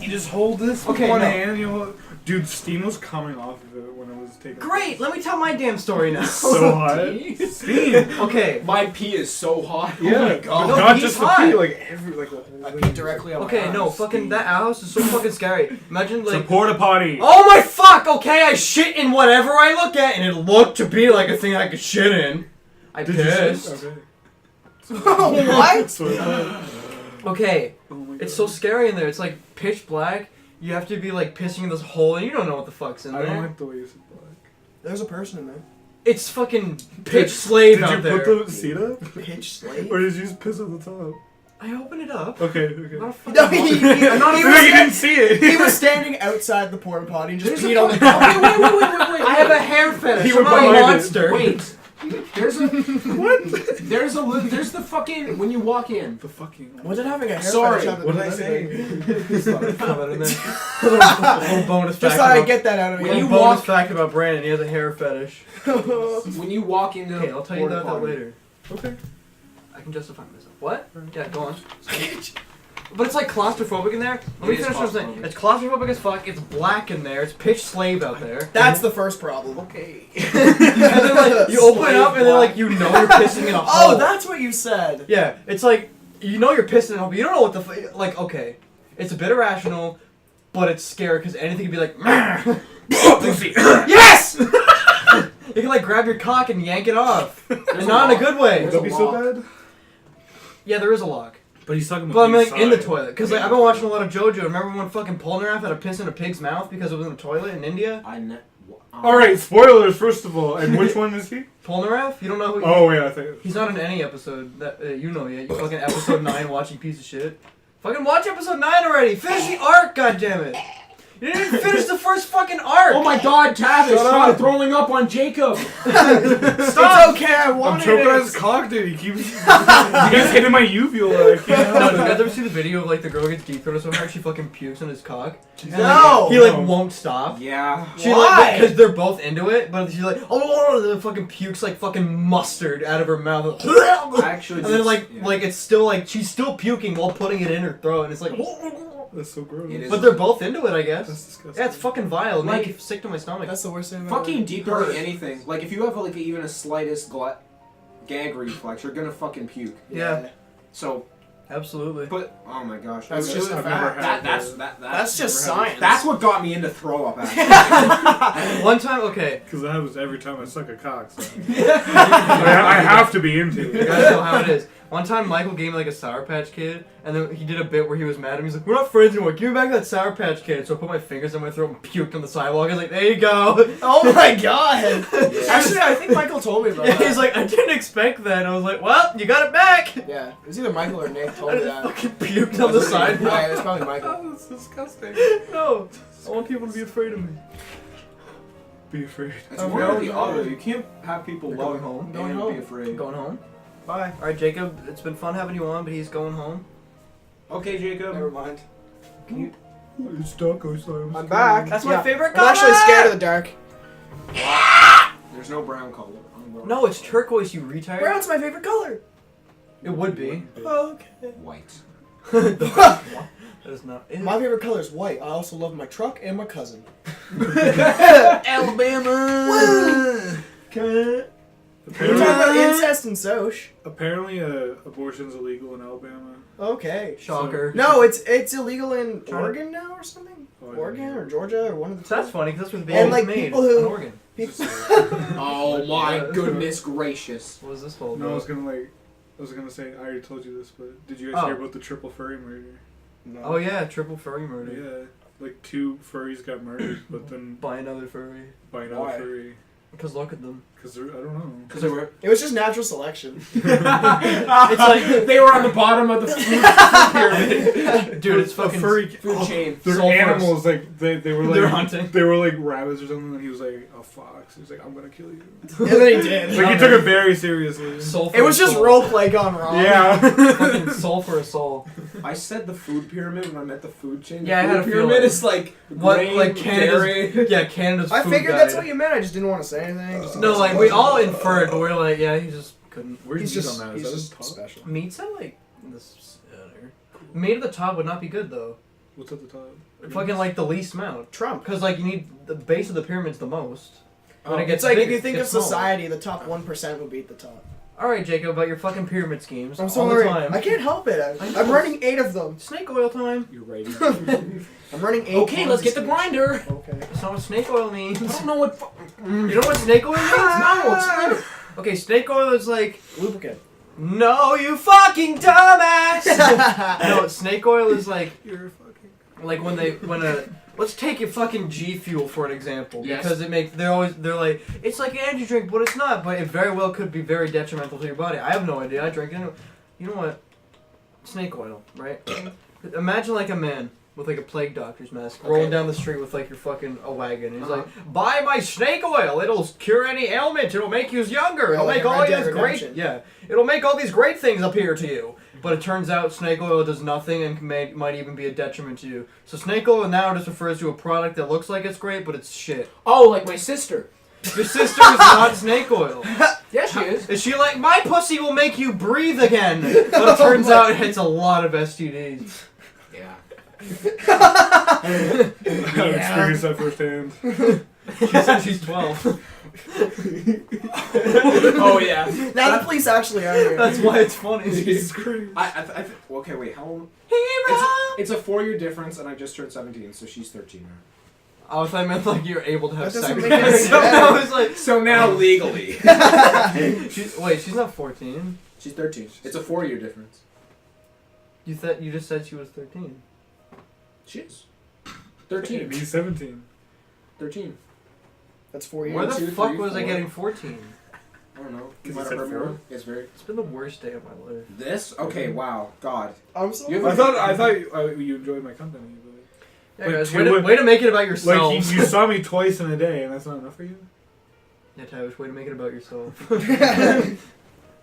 Speaker 6: You just hold this with
Speaker 3: Okay,
Speaker 6: one
Speaker 3: no.
Speaker 6: hand. You know, dude, steam was coming off of it when I was taking.
Speaker 3: Great, let me tell my damn story now.
Speaker 6: So hot. Steam.
Speaker 3: Okay,
Speaker 5: My pee is so hot.
Speaker 6: Yeah.
Speaker 5: Oh my god.
Speaker 3: No,
Speaker 6: Not
Speaker 3: he's
Speaker 6: just the
Speaker 3: hot.
Speaker 6: pee, like every like the whole.
Speaker 4: I
Speaker 6: thing.
Speaker 4: peed directly on my
Speaker 3: okay, no,
Speaker 4: arms.
Speaker 3: fucking that house is so fucking scary. Imagine
Speaker 6: It's a
Speaker 3: like,
Speaker 6: porta potty.
Speaker 3: oh my fuck, okay, I shit in whatever I look at, and it looked to be like a thing I could shit in. I
Speaker 6: Did you
Speaker 3: pissed.
Speaker 6: say? Okay.
Speaker 4: What?
Speaker 6: So,
Speaker 3: Okay,
Speaker 6: oh my
Speaker 3: it's
Speaker 6: God.
Speaker 3: so scary in there. It's like pitch black. You have to be like pissing in this hole, and you don't know what the fuck's in
Speaker 6: I don't
Speaker 3: there.
Speaker 6: like the way you said black.
Speaker 4: There's a person in there.
Speaker 3: It's fucking pitch slave
Speaker 6: Did you
Speaker 3: out there.
Speaker 6: put the seat up?
Speaker 4: Pitch slave.
Speaker 6: Or did you just piss on the top?
Speaker 3: I opened it up.
Speaker 6: Okay,
Speaker 3: I'm
Speaker 6: okay.
Speaker 3: not a fucking
Speaker 4: No, he
Speaker 3: I'm not
Speaker 4: he
Speaker 3: even.
Speaker 4: was-
Speaker 6: You didn't see it.
Speaker 4: He was standing outside the porta potty and just
Speaker 5: There's
Speaker 4: peed
Speaker 5: a
Speaker 4: on the
Speaker 5: fucking-
Speaker 4: ground.
Speaker 5: Wait.
Speaker 3: I have a hair fetish.
Speaker 6: He
Speaker 3: I'm
Speaker 6: went
Speaker 3: not a
Speaker 6: behind it.
Speaker 3: monster.
Speaker 5: Wait. There's the fucking when you walk in.
Speaker 6: The fucking.
Speaker 4: Was it having a hair
Speaker 5: Sorry,
Speaker 4: fetish have to
Speaker 6: what
Speaker 4: do
Speaker 6: did I
Speaker 4: with
Speaker 6: say?
Speaker 4: anything?
Speaker 3: Just thought I'd throw that in there. Little bonus
Speaker 4: Just
Speaker 3: fact.
Speaker 4: thought I'd
Speaker 3: about-
Speaker 4: get that out of
Speaker 5: When
Speaker 4: you.
Speaker 5: you
Speaker 3: bonus
Speaker 5: walk-
Speaker 3: fact about Brandon. He has a hair fetish.
Speaker 5: When you walk into
Speaker 3: Okay, I'll tell you
Speaker 5: porta
Speaker 3: about that
Speaker 5: potty.
Speaker 3: later. Okay. I can justify myself. What? Yeah, go on. But it's like claustrophobic in there. Let me
Speaker 5: It is
Speaker 3: finish what I'm saying.
Speaker 5: claustrophobic.
Speaker 3: It's claustrophobic as fuck. It's black in there. It's pitch slave out there.
Speaker 4: That's the first problem.
Speaker 5: Okay.
Speaker 3: And then like you open it up and then like you know you're pissing in a hole.
Speaker 4: Oh, that's what you said.
Speaker 3: Yeah, it's like you know you're pissing in a hole, but you don't know what the like. Okay, it's a bit irrational, but it's scary because anything could be like. Yes. You can like grab your cock and yank it off, and not in a good way.
Speaker 6: Would that be so bad?
Speaker 3: Yeah, there is a lock.
Speaker 6: But he's talking about.
Speaker 3: But I'm like in the
Speaker 6: inside.
Speaker 3: toilet because like I've been watching a lot of JoJo. Remember when fucking Polnareff had to piss in a pig's mouth because it was in a toilet in India?
Speaker 6: All right, spoilers first of all. And which one is he?
Speaker 3: Polnareff? You don't know who?
Speaker 6: Oh yeah, I think.
Speaker 3: He's not in any episode that you know yet. You fucking episode 9 watching piece of shit. Fucking watch episode 9 already. Finish the arc, goddammit. You didn't even finish the first fucking arc.
Speaker 5: Oh my god, Tavish!
Speaker 6: Shut
Speaker 5: Stop
Speaker 6: up.
Speaker 5: throwing up on Jacob!
Speaker 4: It's okay, I
Speaker 6: I'm
Speaker 4: wanted
Speaker 6: choking on
Speaker 4: it.
Speaker 6: his cock, dude. He keeps. You guys hitting my uvula. Like, you know?
Speaker 3: No, you guys ever see the video of like the girl gets deep throated so hard she fucking pukes on his cock? And, like,
Speaker 4: No.
Speaker 3: he like
Speaker 6: No.
Speaker 3: won't stop.
Speaker 5: Yeah.
Speaker 3: She
Speaker 4: Why?
Speaker 3: like because they're both into it, but she's like, oh, the fucking pukes like fucking mustard out of her mouth.
Speaker 5: I actually
Speaker 3: And then like
Speaker 5: yeah.
Speaker 3: like it's still like she's still puking while putting it in her throat, and it's like.
Speaker 6: That's so gross.
Speaker 5: It is.
Speaker 3: But they're both into it, I guess.
Speaker 6: That's disgusting.
Speaker 3: Yeah, it's fucking vile. It
Speaker 5: Like-
Speaker 3: make it sick to my stomach.
Speaker 4: That's the worst thing about
Speaker 5: fucking
Speaker 4: it.
Speaker 5: deep throating anything. Like if you have like even a slightest gag reflex, you're gonna fucking puke.
Speaker 3: Yeah.
Speaker 5: So,
Speaker 3: Absolutely.
Speaker 5: but oh my gosh,
Speaker 4: That's
Speaker 5: I've
Speaker 4: just
Speaker 5: never
Speaker 4: a fact.
Speaker 5: had
Speaker 6: That's
Speaker 4: That's just
Speaker 6: never had
Speaker 4: science.
Speaker 5: That's what got me into throw up. Actually.
Speaker 3: One time, okay,
Speaker 6: Because that happens every time I suck a cock. So. I have to be into
Speaker 3: you
Speaker 6: it.
Speaker 3: guys know how it is. One time, Michael gave me like a Sour Patch Kid, and then he did a bit where he was mad at me. He's like, "We're not friends anymore. Give me back that Sour Patch Kid." So I put my fingers in my throat and puked on the sidewalk. I was like, "There you go."
Speaker 4: Oh my god! Actually, I think Michael told me about
Speaker 3: Yeah,
Speaker 4: that.
Speaker 3: he's like, "I didn't expect that." I was like, "Well, you got it back."
Speaker 4: Yeah, it was either Michael or Nick told
Speaker 3: I
Speaker 4: me
Speaker 3: just
Speaker 4: that.
Speaker 3: fucking puked on the sidewalk.
Speaker 4: Yeah, it was probably Michael.
Speaker 6: That's disgusting.
Speaker 3: No, I want people to be afraid of me.
Speaker 6: Be afraid.
Speaker 5: It's
Speaker 4: I'm
Speaker 5: one or
Speaker 4: going
Speaker 5: the
Speaker 4: home.
Speaker 5: other. You can't have people
Speaker 3: You're
Speaker 5: love
Speaker 3: going home?
Speaker 5: and
Speaker 4: Going
Speaker 5: be
Speaker 4: home.
Speaker 5: afraid.
Speaker 3: I'm going home.
Speaker 4: Bye.
Speaker 3: All right, Jacob. It's been fun having you on, but he's going home.
Speaker 5: Okay, Jacob.
Speaker 4: Never mind.
Speaker 6: It's dark outside.
Speaker 4: I'm back.
Speaker 3: That's
Speaker 4: Yeah.
Speaker 3: my favorite
Speaker 4: I'm
Speaker 3: color.
Speaker 4: actually scared of the dark.
Speaker 5: There's no brown color. I'm brown.
Speaker 3: No, it's turquoise. You retard.
Speaker 4: Brown's my favorite color.
Speaker 3: It would be.
Speaker 4: Okay.
Speaker 5: White.
Speaker 3: That is not.
Speaker 4: My favorite color is white. I also love my truck and my cousin.
Speaker 3: Alabama.
Speaker 4: We're
Speaker 6: Apparently,
Speaker 4: talking about incest and soch.
Speaker 6: apparently abortion's illegal in Alabama.
Speaker 4: Okay.
Speaker 3: Shocker.
Speaker 4: No, it's illegal in
Speaker 3: Trying to-
Speaker 4: Oregon now or something.
Speaker 6: Oh, I
Speaker 4: Oregon
Speaker 6: didn't
Speaker 4: or Georgia or one of the two.
Speaker 3: So that's funny because that's where the
Speaker 4: And,
Speaker 3: baby
Speaker 4: like,
Speaker 3: was made.
Speaker 4: people who-
Speaker 3: in Oregon.
Speaker 4: People-
Speaker 5: Oh my goodness gracious.
Speaker 3: What was this whole?
Speaker 6: No, I was gonna say I already told you this, but did you guys
Speaker 3: Oh.
Speaker 6: hear about the triple furry murder?
Speaker 4: No.
Speaker 3: Oh yeah, triple furry murder
Speaker 6: Yeah, like 2 furries got murdered, but then
Speaker 3: by another furry.
Speaker 6: by another
Speaker 4: Why?
Speaker 6: furry.
Speaker 3: Because look at them.
Speaker 6: Because I don't know.
Speaker 5: Because they were.
Speaker 4: It was just natural selection.
Speaker 3: It's like
Speaker 5: they were on the bottom of the food pyramid.
Speaker 3: dude, it's fucking
Speaker 6: furry
Speaker 5: food chain.
Speaker 6: They're
Speaker 3: Soul
Speaker 6: animals. Like they were like
Speaker 3: They're hunting.
Speaker 6: They were like rabbits or something. And he was like a fox. He was like, I'm gonna kill you.
Speaker 4: And then he did.
Speaker 6: Like he took it very seriously.
Speaker 3: soul. For
Speaker 4: It was
Speaker 3: a
Speaker 4: just
Speaker 3: soul.
Speaker 4: roleplay gone wrong.
Speaker 6: Yeah.
Speaker 3: Fucking soul for a soul.
Speaker 5: I said the food pyramid when I meant the food chain. The
Speaker 3: Yeah, I had
Speaker 5: food
Speaker 3: a
Speaker 5: pyramid
Speaker 3: feeling.
Speaker 5: is like
Speaker 3: What
Speaker 5: grain,
Speaker 3: like
Speaker 5: dairy.
Speaker 3: Canada's? Yeah, Canada's.
Speaker 4: I
Speaker 3: food
Speaker 4: figured
Speaker 3: guide.
Speaker 4: that's what you meant. I just didn't want to say anything. Just
Speaker 3: No, like we all inferred, but we were like, yeah, he just couldn't.
Speaker 6: Where's
Speaker 4: He's
Speaker 6: meat
Speaker 4: just,
Speaker 6: on that?
Speaker 4: he's
Speaker 6: Is that
Speaker 4: just
Speaker 6: at the top?
Speaker 4: special.
Speaker 3: Meat's at like this. Meat at the top would not be good though.
Speaker 6: What's at the top?
Speaker 3: Fucking like the least amount.
Speaker 4: Trump.
Speaker 3: Because like you need the base of the pyramid's the most. When it gets
Speaker 4: It's like
Speaker 3: big,
Speaker 4: if you
Speaker 3: it
Speaker 4: think of
Speaker 3: gets smaller.
Speaker 4: society, the top 1% would be at the top.
Speaker 3: All right, Jacob, about your fucking pyramid schemes.
Speaker 4: I'm
Speaker 3: all
Speaker 4: sorry.
Speaker 3: the time.
Speaker 4: I can't help it.
Speaker 3: I
Speaker 4: I'm
Speaker 3: know.
Speaker 4: running 8 of them.
Speaker 3: Snake oil time.
Speaker 6: You're right.
Speaker 4: I'm running 8.
Speaker 5: Okay, let's get the
Speaker 4: Ponzi
Speaker 5: grinder.
Speaker 4: schemes. Okay.
Speaker 3: That's not what snake oil means.
Speaker 5: I don't know what.
Speaker 3: You know what snake oil means?
Speaker 5: No, explain it.
Speaker 3: Okay, snake oil is like,
Speaker 4: Lubricant.
Speaker 3: no, you fucking dumbass. No, snake oil is like,
Speaker 6: You're fucking.
Speaker 3: like when a let's take your fucking G Fuel for an example,
Speaker 5: Yes.
Speaker 3: because they're like it's like an energy drink, but it's not. But it very well could be very detrimental to your body. I have no idea. I drink it. You know what? Snake oil, right? Imagine like a man with like a plague doctor's mask rolling down the street with like your fucking a wagon. And he's like, buy my snake oil. It'll cure any ailment. It'll make you younger. It'll
Speaker 4: like
Speaker 3: make
Speaker 4: a
Speaker 3: all
Speaker 4: Red Dead
Speaker 3: these great
Speaker 4: Redemption.
Speaker 3: It'll make all these great things appear to you. But it turns out snake oil does nothing and might even be a detriment to you. So snake oil now just refers to a product that looks like it's great, but it's shit.
Speaker 5: Oh, like my sister.
Speaker 3: Your sister is not snake oil.
Speaker 5: Yeah, she is.
Speaker 3: Is she like, my pussy will make you breathe again? But it turns out it's a lot of STDs.
Speaker 5: Yeah.
Speaker 6: I've experienced that firsthand.
Speaker 3: She said she's 12.
Speaker 5: Oh yeah.
Speaker 4: Now the police actually are here.
Speaker 3: That's why it's funny.
Speaker 6: Jesus Christ.
Speaker 5: Okay, wait. How old?
Speaker 3: Hero!
Speaker 5: It's a 4-year difference, and I just turned 17, so she's 13 now.
Speaker 3: Oh, I thought I meant like you're able to have
Speaker 4: That
Speaker 3: sex.
Speaker 4: doesn't make any
Speaker 3: So
Speaker 4: sense.
Speaker 3: I was like,
Speaker 5: So now legally,
Speaker 3: she's not 14.
Speaker 5: she's 13. It's a 4-year difference.
Speaker 3: You just said she was 13.
Speaker 5: She is. 13.
Speaker 6: He's 17.
Speaker 5: 13.
Speaker 4: That's 4 years.
Speaker 3: Where the
Speaker 5: 2,
Speaker 3: fuck
Speaker 5: 3,
Speaker 3: was I
Speaker 5: 4.
Speaker 3: getting 14?
Speaker 5: I don't know.
Speaker 6: Because
Speaker 5: Might
Speaker 6: you
Speaker 5: have
Speaker 6: said
Speaker 5: heard me
Speaker 6: 4.
Speaker 5: wrong. It's very.
Speaker 3: It's been the worst day of my life.
Speaker 5: This? Okay. Wow. God.
Speaker 4: I'm so
Speaker 5: You
Speaker 6: I thought you enjoyed my company, but
Speaker 3: Yeah,
Speaker 6: Like,
Speaker 3: guys,
Speaker 6: two
Speaker 3: way to make it about
Speaker 6: like
Speaker 3: yourselves.
Speaker 6: you saw me twice in a day, and that's not enough for you.
Speaker 3: Yeah, Tavish, way to make it about yourself.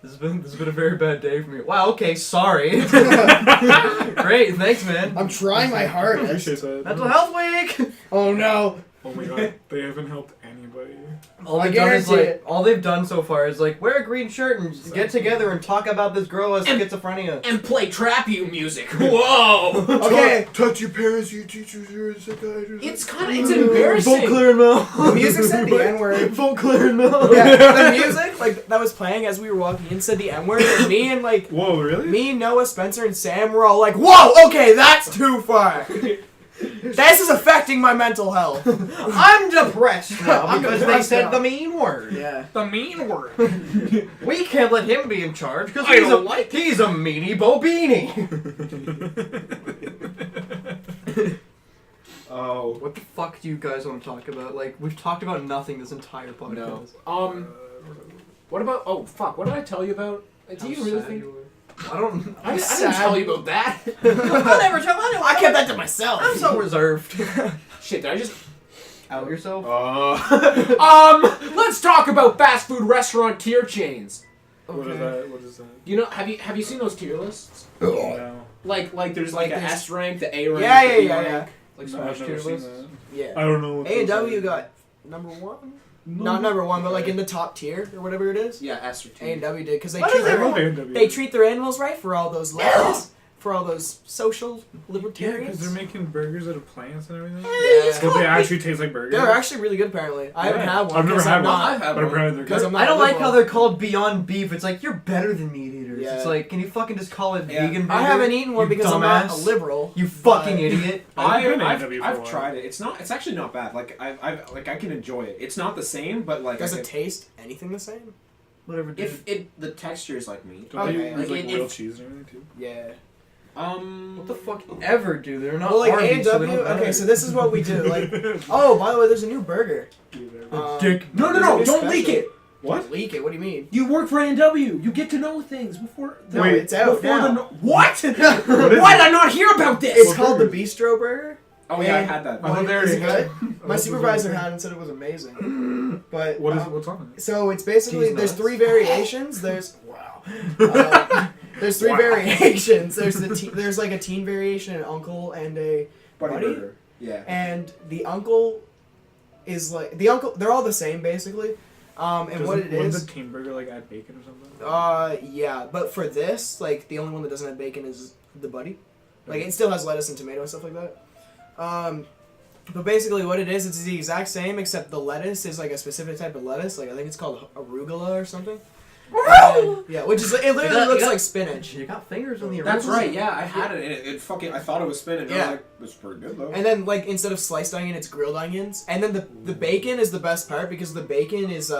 Speaker 3: This has been a very bad day for me. Wow, okay, sorry. Great, thanks, man.
Speaker 4: I'm trying my
Speaker 6: I
Speaker 4: hardest.
Speaker 6: appreciate that.
Speaker 3: Mental Health Week!
Speaker 4: Oh no.
Speaker 6: Oh my god, they haven't helped anybody.
Speaker 3: All
Speaker 4: I
Speaker 3: they've done is
Speaker 4: guarantee
Speaker 3: like
Speaker 4: it.
Speaker 3: all they've done so far is like wear a green shirt and get together and talk about this girl as schizophrenia.
Speaker 5: And play trap you music. Whoa.
Speaker 4: Okay.
Speaker 6: Touch your parents, your teachers, your psychiatrists.
Speaker 5: It's embarrassing.
Speaker 3: Vote clear and Mel.
Speaker 4: The music said the N-word.
Speaker 3: Vote clear and Mel.
Speaker 4: Yeah, the music like that was playing as we were walking in said the N-word, and me and like
Speaker 6: Whoa, really?
Speaker 4: me, Noah, Spencer, and Sam were all like, "Whoa, okay, that's too far. This is affecting my mental health."
Speaker 3: I'm depressed now
Speaker 4: I'm
Speaker 3: because they
Speaker 4: depressed
Speaker 3: said
Speaker 4: now.
Speaker 3: the mean word.
Speaker 4: Yeah.
Speaker 5: The mean word.
Speaker 3: We can't let him be in charge because
Speaker 5: I don't like
Speaker 3: he's a meanie bobini.
Speaker 5: Oh.
Speaker 3: What the fuck do you guys want to talk about? Like, we've talked about nothing this entire podcast.
Speaker 5: No. What about? Oh fuck! What did I tell you about? Do you really think?
Speaker 3: I don't.
Speaker 5: I didn't
Speaker 4: sad.
Speaker 5: tell you about that.
Speaker 3: I'll never tell anyone.
Speaker 4: I kept that to myself.
Speaker 3: I'm so reserved.
Speaker 5: Shit! Did I just?
Speaker 3: Out yourself.
Speaker 5: Let's talk about fast food restaurant tier chains.
Speaker 6: What is that? What is that?
Speaker 5: You know, have you seen those tier lists?
Speaker 6: No.
Speaker 5: Like there's like,
Speaker 4: Like
Speaker 5: a
Speaker 4: this-
Speaker 5: S rank, the A rank,
Speaker 4: Yeah,
Speaker 5: the B
Speaker 4: yeah,
Speaker 5: rank.
Speaker 4: yeah.
Speaker 3: Like
Speaker 6: No,
Speaker 3: Smash
Speaker 6: I've
Speaker 3: tier
Speaker 6: never seen
Speaker 3: lists.
Speaker 6: that.
Speaker 4: Yeah.
Speaker 6: I don't know what
Speaker 4: A and
Speaker 6: those
Speaker 4: W
Speaker 6: are.
Speaker 4: got #1. Not #1, but like in the top tier or whatever it is.
Speaker 5: Yeah, S or T.
Speaker 4: A and W did because they
Speaker 3: What
Speaker 4: treat
Speaker 3: is
Speaker 6: I
Speaker 3: it?
Speaker 6: love A&W.
Speaker 4: they treat their animals right for all those leftists, for all those social
Speaker 6: Yeah, because
Speaker 4: libertarians.
Speaker 6: they're making burgers out of plants and everything.
Speaker 4: Yeah.
Speaker 6: But they actually taste like burgers.
Speaker 4: They're actually really good apparently. I haven't
Speaker 6: Yeah.
Speaker 4: had one.
Speaker 6: I've never
Speaker 4: 'cause
Speaker 6: had
Speaker 4: I'm
Speaker 6: one.
Speaker 4: not-
Speaker 5: I've had
Speaker 6: But
Speaker 5: one.
Speaker 6: apparently they're
Speaker 4: Because
Speaker 6: good.
Speaker 4: I'm not
Speaker 3: I don't like
Speaker 4: liberal.
Speaker 3: how they're called Beyond Beef. It's like you're better than meat eaters.
Speaker 4: Yeah.
Speaker 3: It's like, can you fucking just call it
Speaker 5: Yeah.
Speaker 3: vegan?
Speaker 4: I
Speaker 3: burger?
Speaker 4: haven't eaten one
Speaker 3: You
Speaker 4: because I'm not a
Speaker 3: dumbass.
Speaker 4: liberal.
Speaker 3: You fucking
Speaker 4: but-
Speaker 3: idiot.
Speaker 6: I've been A&W for a
Speaker 5: I've
Speaker 6: while.
Speaker 5: tried it. It's actually not bad. Like I've like I can enjoy it. It's not the same, but like
Speaker 4: Does
Speaker 5: I
Speaker 4: it taste anything the same?
Speaker 3: Whatever, dude.
Speaker 5: if the texture is like meat.
Speaker 6: Don't they
Speaker 4: Okay,
Speaker 6: use like
Speaker 5: like,
Speaker 6: real
Speaker 5: if-
Speaker 6: cheese and everything too?
Speaker 4: Yeah.
Speaker 3: What the fuck ever, dude? They're not
Speaker 4: Well, like
Speaker 3: Arby's, so they
Speaker 4: A&W.
Speaker 3: don't
Speaker 4: Okay,
Speaker 3: matter.
Speaker 4: so this is what we do. Like, oh, by the way, there's a new burger.
Speaker 3: Dick.
Speaker 5: No,
Speaker 4: there's a new
Speaker 5: don't leak
Speaker 4: special.
Speaker 5: it.
Speaker 6: What?
Speaker 4: Leak it? What do you mean?
Speaker 5: You work for A&W. You get to know things before.
Speaker 4: No,
Speaker 6: Wait,
Speaker 4: it's out
Speaker 5: before
Speaker 4: now.
Speaker 5: the What?
Speaker 6: What is
Speaker 5: Why did I not hear about this?
Speaker 4: It's called the Bistro Burger.
Speaker 5: Oh yeah, I had that.
Speaker 6: I thought they already
Speaker 4: Is it
Speaker 6: had.
Speaker 4: good? My supervisor had it and said it was amazing. But
Speaker 6: What is what's on it?
Speaker 4: so it's basically
Speaker 3: Cheese
Speaker 4: there's
Speaker 3: nuts.
Speaker 4: 3 variations. There's there's 3 variations. There's like a teen variation, an uncle, and a
Speaker 5: Buddy
Speaker 4: buddy.
Speaker 5: burger. Yeah.
Speaker 4: And the uncle is like they're all the same basically. And what it
Speaker 6: Wouldn't
Speaker 4: is,
Speaker 6: the teen burger like add bacon or something?
Speaker 4: yeah, but for this, like the only one that doesn't have bacon is the buddy. Like it still has lettuce and tomato and stuff like that. But basically what it is, it's the exact same except the lettuce is like a specific type of lettuce. Like I think it's called arugula or something. Yeah, which is it literally looks like spinach.
Speaker 3: You got fingers on the
Speaker 5: That's
Speaker 3: arugula.
Speaker 5: right. Yeah, I had it. And it fucking. I thought it was spinach.
Speaker 4: Yeah.
Speaker 5: I was like, it's pretty good though.
Speaker 4: And then like instead of sliced onion, it's grilled onions. And then the bacon is the best part because the bacon is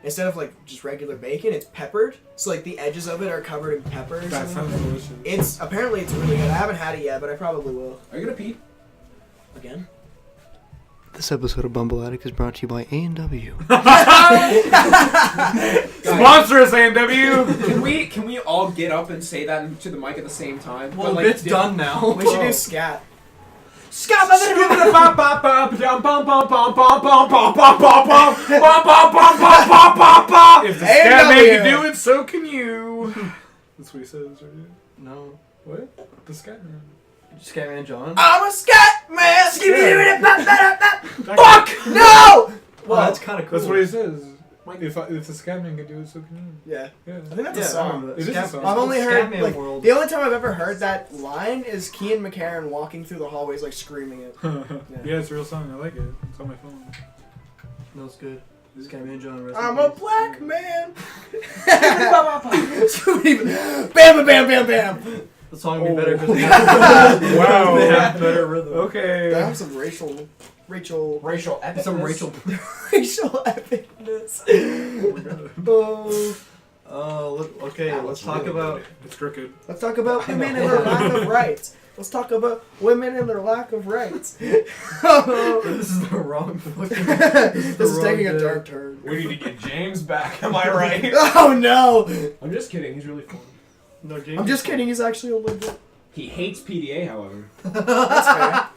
Speaker 4: instead of like just regular bacon, it's peppered. So like the edges of it are covered in pepper. Or
Speaker 6: That
Speaker 4: something.
Speaker 6: sounds delicious.
Speaker 4: It's apparently it's really good. I haven't had it yet, but I probably will.
Speaker 5: Are you gonna pee?
Speaker 4: Again?
Speaker 2: This episode of BumbleAttic is brought to you by A&W.
Speaker 6: Sponsor us, A&W!
Speaker 5: Can we all get up and say that into the mic at the same time?
Speaker 3: Well,
Speaker 5: But,
Speaker 3: it's done now.
Speaker 4: We should do scat.
Speaker 6: If the scat man
Speaker 4: A&W.
Speaker 6: can do it, so can you. That's what he says, right?
Speaker 3: No.
Speaker 6: What? The scat man.
Speaker 3: Scatman John.
Speaker 4: I'm a scat man.
Speaker 6: Fuck!
Speaker 4: No.
Speaker 3: Well, that's kind of cool.
Speaker 6: That's what he says. If the scat man can do it, so can you.
Speaker 4: Yeah,
Speaker 6: Yeah.
Speaker 4: I think that's a
Speaker 3: Yeah,
Speaker 4: song.
Speaker 6: It is a song.
Speaker 4: I've only heard
Speaker 3: Scatman
Speaker 4: like
Speaker 3: World.
Speaker 4: the only time I've ever heard that line is Kian McCarran walking through the hallways like screaming it.
Speaker 6: Yeah, it's a real song. I like it. It's on my phone.
Speaker 3: That's good. Scatman John. Rest
Speaker 4: I'm
Speaker 3: in
Speaker 4: a
Speaker 3: peace.
Speaker 4: black man. Bam, bam, bam, bam.
Speaker 3: The song would be better because
Speaker 6: Wow.
Speaker 3: they have better rhythm.
Speaker 6: Okay.
Speaker 4: I have some racial
Speaker 5: Racial
Speaker 3: Some Rachel.
Speaker 4: epicness. Oh,
Speaker 3: Look, okay, let's talk about.
Speaker 6: It's crooked.
Speaker 4: let's talk about women and their lack of rights. Let's talk about women and their lack of rights.
Speaker 3: This is the wrong fucking.
Speaker 4: This is
Speaker 3: wrong
Speaker 4: taking a
Speaker 3: day.
Speaker 4: dark turn.
Speaker 5: We need to get James back. Am I right?
Speaker 4: Oh no!
Speaker 5: I'm just kidding. He's really fun.
Speaker 3: No, James.
Speaker 4: I'm just kidding. He's actually a legit.
Speaker 5: He hates PDA, however.
Speaker 4: That's fair.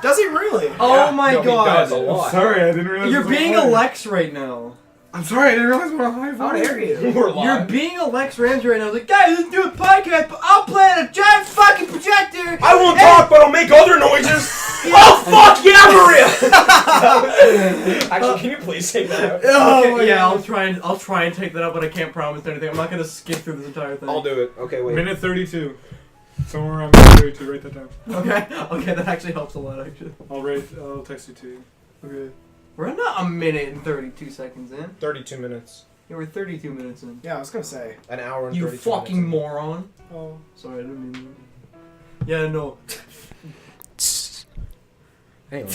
Speaker 4: Does he really?
Speaker 3: Oh my god.
Speaker 6: I'm sorry, I didn't realize.
Speaker 3: You're
Speaker 6: it was
Speaker 3: being
Speaker 6: on.
Speaker 3: a Lex right now.
Speaker 6: I'm sorry, I didn't realize what a high
Speaker 4: How
Speaker 6: five.
Speaker 4: dare you?
Speaker 5: We're
Speaker 3: You're
Speaker 5: live.
Speaker 3: being a Lex Ramsey right now. Like, guys, let's do a podcast, but I'll plant a giant fucking projector.
Speaker 5: I won't talk, but I'll make other noises. Oh fuck yeah, Maria! Actually, can you please take that out?
Speaker 4: Oh,
Speaker 3: Okay, yeah, I'll try and take that out, but I can't promise anything. I'm not gonna skip through this entire thing.
Speaker 5: I'll do it. Okay, wait.
Speaker 6: Minute 32. Somewhere around minute 32. Write that down.
Speaker 3: Okay, that actually helps a lot, actually.
Speaker 6: I'll text it to you.
Speaker 3: Okay. We're not a minute and 32 seconds in.
Speaker 5: 32 minutes.
Speaker 3: Yeah, we're 32 minutes in.
Speaker 4: Yeah, I was gonna say.
Speaker 5: An hour and
Speaker 3: You
Speaker 5: 32
Speaker 3: fucking
Speaker 5: minutes.
Speaker 3: moron.
Speaker 4: Oh.
Speaker 3: Sorry, I didn't mean that. Yeah, no.
Speaker 5: Anyway.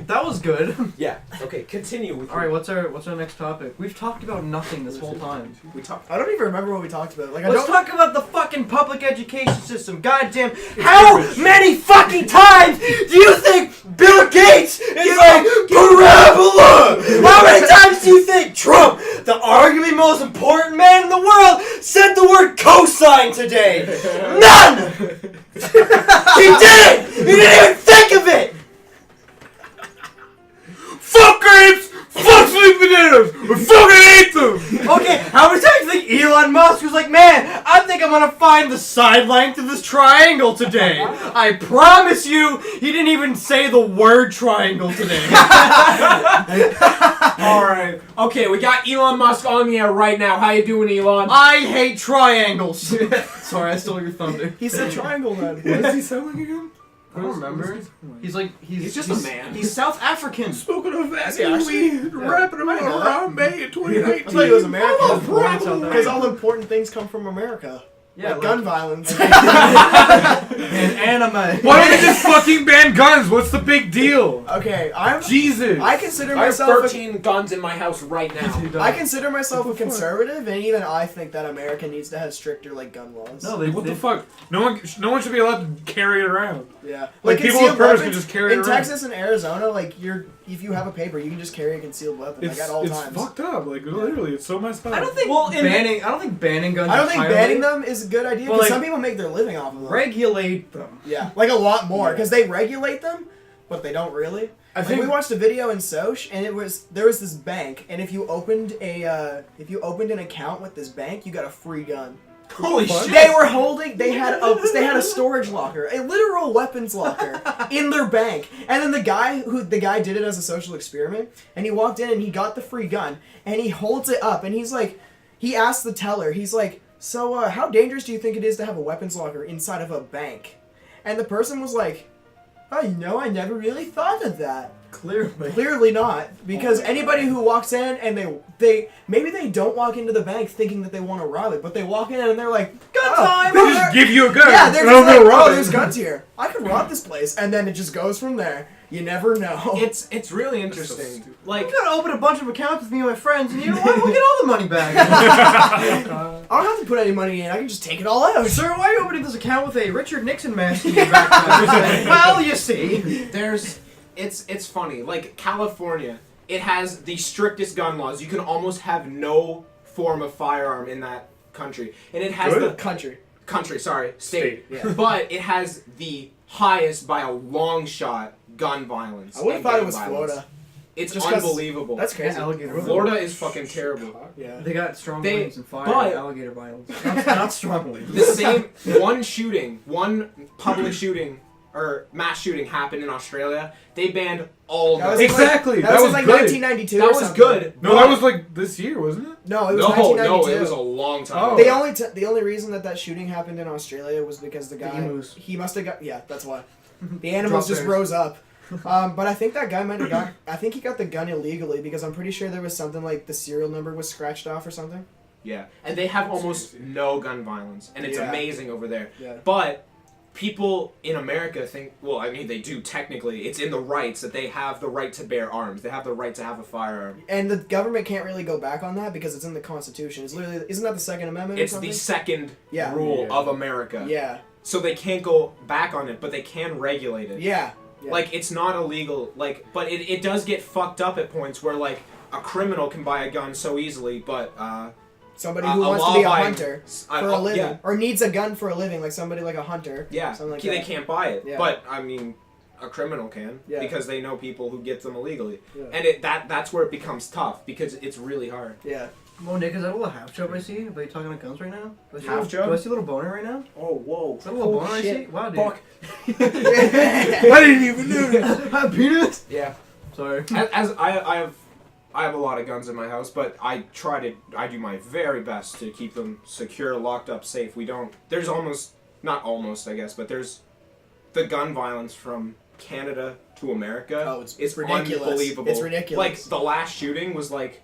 Speaker 3: That was good.
Speaker 5: Yeah. Okay, continue with
Speaker 3: Alright, what's our next topic? We've talked about nothing this whole time.
Speaker 5: We talked.
Speaker 4: I don't even remember what we talked about. Like, I
Speaker 3: Let's
Speaker 4: don't.
Speaker 3: talk about the fucking public education system. Goddamn. How many fucking times do you think Bill Gates is like parabola? How many times do you think Trump, the arguably most important man in the world, said the word cosine today? None! He didn't! He didn't even think of it!
Speaker 6: Fuck grapes! Fuck sweet potatoes! I fucking hate them!
Speaker 3: Okay, how many times do you think Elon Musk was like, man, I think I'm gonna find the side length of this triangle today? I promise you, he didn't even say the word triangle today.
Speaker 5: Alright. Okay, we got Elon Musk on the air right now. How you doing, Elon?
Speaker 3: I hate triangles. Sorry, I stole your thunder.
Speaker 4: He said triangle then.
Speaker 6: What does he sound like again?
Speaker 3: I don't remember. He's
Speaker 5: just a man.
Speaker 3: He's South African.
Speaker 6: Spoken of that,
Speaker 4: he actually?
Speaker 6: wrapping
Speaker 4: I know that.
Speaker 6: around May in
Speaker 4: I
Speaker 6: 2019.
Speaker 4: thought he was American.
Speaker 3: Born in South
Speaker 4: Because
Speaker 3: Africa.
Speaker 4: all important things come from America.
Speaker 3: Yeah,
Speaker 4: like gun violence.
Speaker 3: and anime.
Speaker 6: Why don't we just fucking ban guns? What's the big deal?
Speaker 4: Okay,
Speaker 6: Jesus.
Speaker 4: I consider
Speaker 5: I have
Speaker 4: myself
Speaker 5: 13 guns in my house right now.
Speaker 4: I consider myself a conservative, and even I think that America needs to have stricter like gun laws.
Speaker 3: No,
Speaker 6: What the fuck? No one should be allowed to carry it around.
Speaker 4: Yeah,
Speaker 6: Like, people with
Speaker 4: concealed
Speaker 6: purpose can
Speaker 4: weapons-
Speaker 6: just carry it
Speaker 4: in
Speaker 6: around.
Speaker 4: Texas and Arizona, like if you have a paper, you can just carry a concealed weapon like at all
Speaker 6: It's
Speaker 4: times.
Speaker 6: fucked up. Like literally, it's so messed up.
Speaker 3: I don't think banning guns.
Speaker 4: I don't think
Speaker 3: entirely-
Speaker 4: banning them is a good idea
Speaker 3: Well,
Speaker 4: because
Speaker 3: like,
Speaker 4: some people make their living off of them.
Speaker 3: regulate them.
Speaker 4: Yeah, like a lot more because they regulate them, but they don't really.
Speaker 3: I
Speaker 4: Like
Speaker 3: think
Speaker 4: we watched a video in Soch, and there was this bank, and if you opened an account with this bank, you got a free gun.
Speaker 3: holy shit.
Speaker 4: They had a storage locker, a literal weapons locker in their bank. And then the guy did it as a social experiment, and he walked in and he got the free gun, and he holds it up, and he asked the teller, he's like, so how dangerous do you think it is to have a weapons locker inside of a bank? And the person was like, oh, I never really thought of that. Clearly not, because anybody who walks in and they maybe they don't walk into the bank thinking that they want to rob it, but they walk in and they're like, gun time!
Speaker 6: They just give you a gun.
Speaker 4: Yeah, they're
Speaker 6: and
Speaker 4: just
Speaker 6: I'm gonna
Speaker 4: like,
Speaker 6: rob
Speaker 4: oh,
Speaker 6: it.
Speaker 4: there's guns here. I could rob this place, and then it just goes from there. You never know.
Speaker 5: It's really
Speaker 6: That's so
Speaker 5: interesting.
Speaker 6: stupid.
Speaker 5: Like,
Speaker 3: I'm gonna open a bunch of accounts with me and my friends, and you know what? We'll get all the money back.
Speaker 4: I don't have to put any money in. I can just take it all out.
Speaker 3: Sir, why are you opening this account with a Richard Nixon mask in your backpack? Well, you see.
Speaker 5: it's funny. Like, California, it has the strictest gun laws. You can almost have no form of firearm in that country. And it has
Speaker 6: Good.
Speaker 5: the
Speaker 4: Country.
Speaker 5: state.
Speaker 4: Yeah.
Speaker 5: But it has the highest by a long shot gun violence.
Speaker 4: I would have
Speaker 5: and
Speaker 4: thought it
Speaker 5: gang
Speaker 4: was
Speaker 5: violence.
Speaker 4: Florida.
Speaker 5: It's
Speaker 4: Just 'cause-
Speaker 5: unbelievable.
Speaker 4: That's crazy.
Speaker 3: Alligator
Speaker 5: Florida is fucking terrible.
Speaker 4: Yeah.
Speaker 3: They got strong
Speaker 5: They-
Speaker 3: winds and fire
Speaker 5: but-
Speaker 3: and alligator violence. Not strong winds.
Speaker 5: The same one public shooting or mass shooting happened in Australia. They banned all
Speaker 4: That was
Speaker 5: guns.
Speaker 6: Exactly.
Speaker 4: That was in like
Speaker 6: good.
Speaker 4: 1992.
Speaker 5: That
Speaker 4: or
Speaker 5: was
Speaker 4: something.
Speaker 5: good.
Speaker 6: No, that was like this year, wasn't it?
Speaker 4: No, it was
Speaker 5: No,
Speaker 4: 1992.
Speaker 5: it was a long time.
Speaker 6: Oh.
Speaker 5: ago.
Speaker 4: The only reason that shooting happened in Australia was because the guy
Speaker 3: emus.
Speaker 4: he must have got that's why the animals
Speaker 3: Drop
Speaker 4: just
Speaker 3: bears.
Speaker 4: rose up. But I think that guy might have got. I think he got the gun illegally because I'm pretty sure there was something like the serial number was scratched off or something.
Speaker 5: Yeah, and they have almost no gun violence, and it's
Speaker 4: Yeah.
Speaker 5: amazing over there.
Speaker 4: Yeah.
Speaker 5: But people in America think, well, I mean, they do technically. It's in the rights that they have the right to bear arms. They have the right to have a firearm.
Speaker 4: And the government can't really go back on that because it's in the Constitution. It's literally isn't that the Second Amendment?
Speaker 5: It's
Speaker 4: or something?
Speaker 5: the second
Speaker 4: Yeah.
Speaker 5: rule
Speaker 6: Yeah.
Speaker 5: of America.
Speaker 4: Yeah.
Speaker 5: So they can't go back on it, but they can regulate it.
Speaker 4: Yeah. Yeah.
Speaker 5: Like, it's not illegal, like, but it does get fucked up at points where, like, a criminal can buy a gun so easily, but,
Speaker 4: somebody who wants to be a hunter for a living,
Speaker 5: Yeah,
Speaker 4: or needs a gun for a living, like somebody like a hunter.
Speaker 5: yeah.
Speaker 4: Something like
Speaker 5: They
Speaker 4: that.
Speaker 5: can't buy it.
Speaker 4: Yeah.
Speaker 5: But, I mean, a criminal can,
Speaker 4: Yeah.
Speaker 5: because they know people who get them illegally.
Speaker 4: Yeah.
Speaker 5: And that's where it becomes tough, because it's really hard.
Speaker 4: Yeah.
Speaker 3: Oh, Nick, is that a little half joke I see? Are you talking about guns right now? Do I see
Speaker 5: Half
Speaker 3: a little-
Speaker 5: joke?
Speaker 3: Do I see a little boner right now?
Speaker 5: Oh, whoa.
Speaker 3: Is that a little boner I see? Wow, dude.
Speaker 5: Fuck.
Speaker 6: I didn't even know that.
Speaker 3: My penis?
Speaker 5: Yeah.
Speaker 3: Sorry.
Speaker 5: As I have a lot of guns in my house, but I do my very best to keep them secure, locked up, safe. There's not almost, I guess, but there's the gun violence from Canada to America.
Speaker 4: Oh, it's ridiculous.
Speaker 5: Unbelievable.
Speaker 4: It's ridiculous.
Speaker 5: Like, the last shooting was like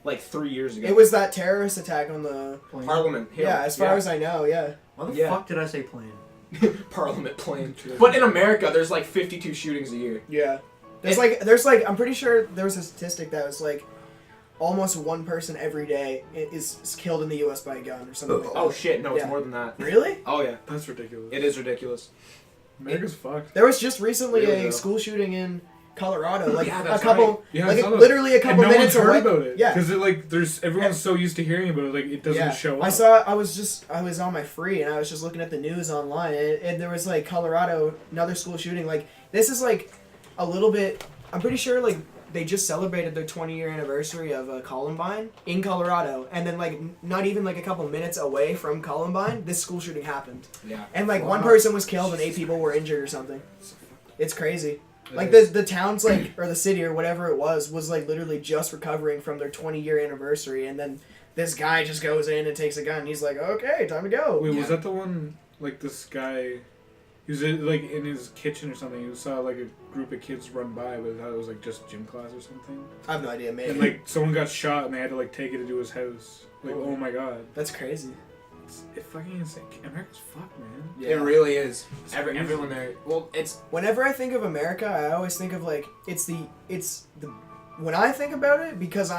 Speaker 5: 3 years ago.
Speaker 4: It was that terrorist attack on the.
Speaker 5: Parliament Hill.
Speaker 4: Yeah, as far as I know, yeah.
Speaker 3: Why the
Speaker 5: Yeah.
Speaker 3: fuck did I say plane?
Speaker 5: Parliament plane. But in America, there's like 52 shootings a year.
Speaker 4: Yeah. There's like I'm pretty sure there was a statistic that was like almost one person every day is killed in the U.S. by a gun or something. Like that.
Speaker 5: Oh shit, no, it's
Speaker 4: Yeah.
Speaker 5: more than that.
Speaker 4: Really?
Speaker 5: Oh yeah,
Speaker 6: That's ridiculous.
Speaker 5: it is ridiculous.
Speaker 6: America's fucked.
Speaker 4: There was just recently
Speaker 5: Really,
Speaker 4: a
Speaker 5: though.
Speaker 4: school shooting in Colorado, like
Speaker 5: Yeah,
Speaker 4: a
Speaker 5: that's
Speaker 4: couple,
Speaker 5: right.
Speaker 6: Yeah,
Speaker 4: like
Speaker 6: I saw that.
Speaker 4: literally a
Speaker 6: And
Speaker 4: couple
Speaker 6: no
Speaker 4: minutes
Speaker 6: one's heard
Speaker 4: away.
Speaker 6: about it.
Speaker 4: Yeah.
Speaker 6: Because everyone's so used to hearing about it, like it doesn't
Speaker 4: Yeah.
Speaker 6: show up.
Speaker 4: I was on my free and I was just looking at the news online and there was like Colorado, another school shooting. Like this is like a little bit. I'm pretty sure like they just celebrated their 20-year anniversary of Columbine in Colorado, and then like not even like a couple minutes away from Columbine, this school shooting happened,
Speaker 5: Yeah.
Speaker 4: and like one
Speaker 3: Wow.
Speaker 4: person was killed and 8 people were injured or something. It's crazy. Like
Speaker 6: is.
Speaker 4: the town's like or the city or whatever it was like literally just recovering from their 20-year anniversary, and then this guy just goes in and takes a gun. And he's like, okay, time to go.
Speaker 6: Wait,
Speaker 5: Yeah.
Speaker 6: was that the one, like, this guy, he was like in his kitchen or something, he saw like a group of kids run by, but thought it was like just gym class or something.
Speaker 4: I have no idea, maybe.
Speaker 6: And like someone got shot and they had to like take it to his house. Like, oh my god.
Speaker 4: That's crazy.
Speaker 6: It fucking insane. America's fucked, man.
Speaker 4: Yeah.
Speaker 5: It really is.
Speaker 6: crazy.
Speaker 5: Everyone there. Well, it's
Speaker 4: Whenever I think of America, I always think of like it's the when I think about it, because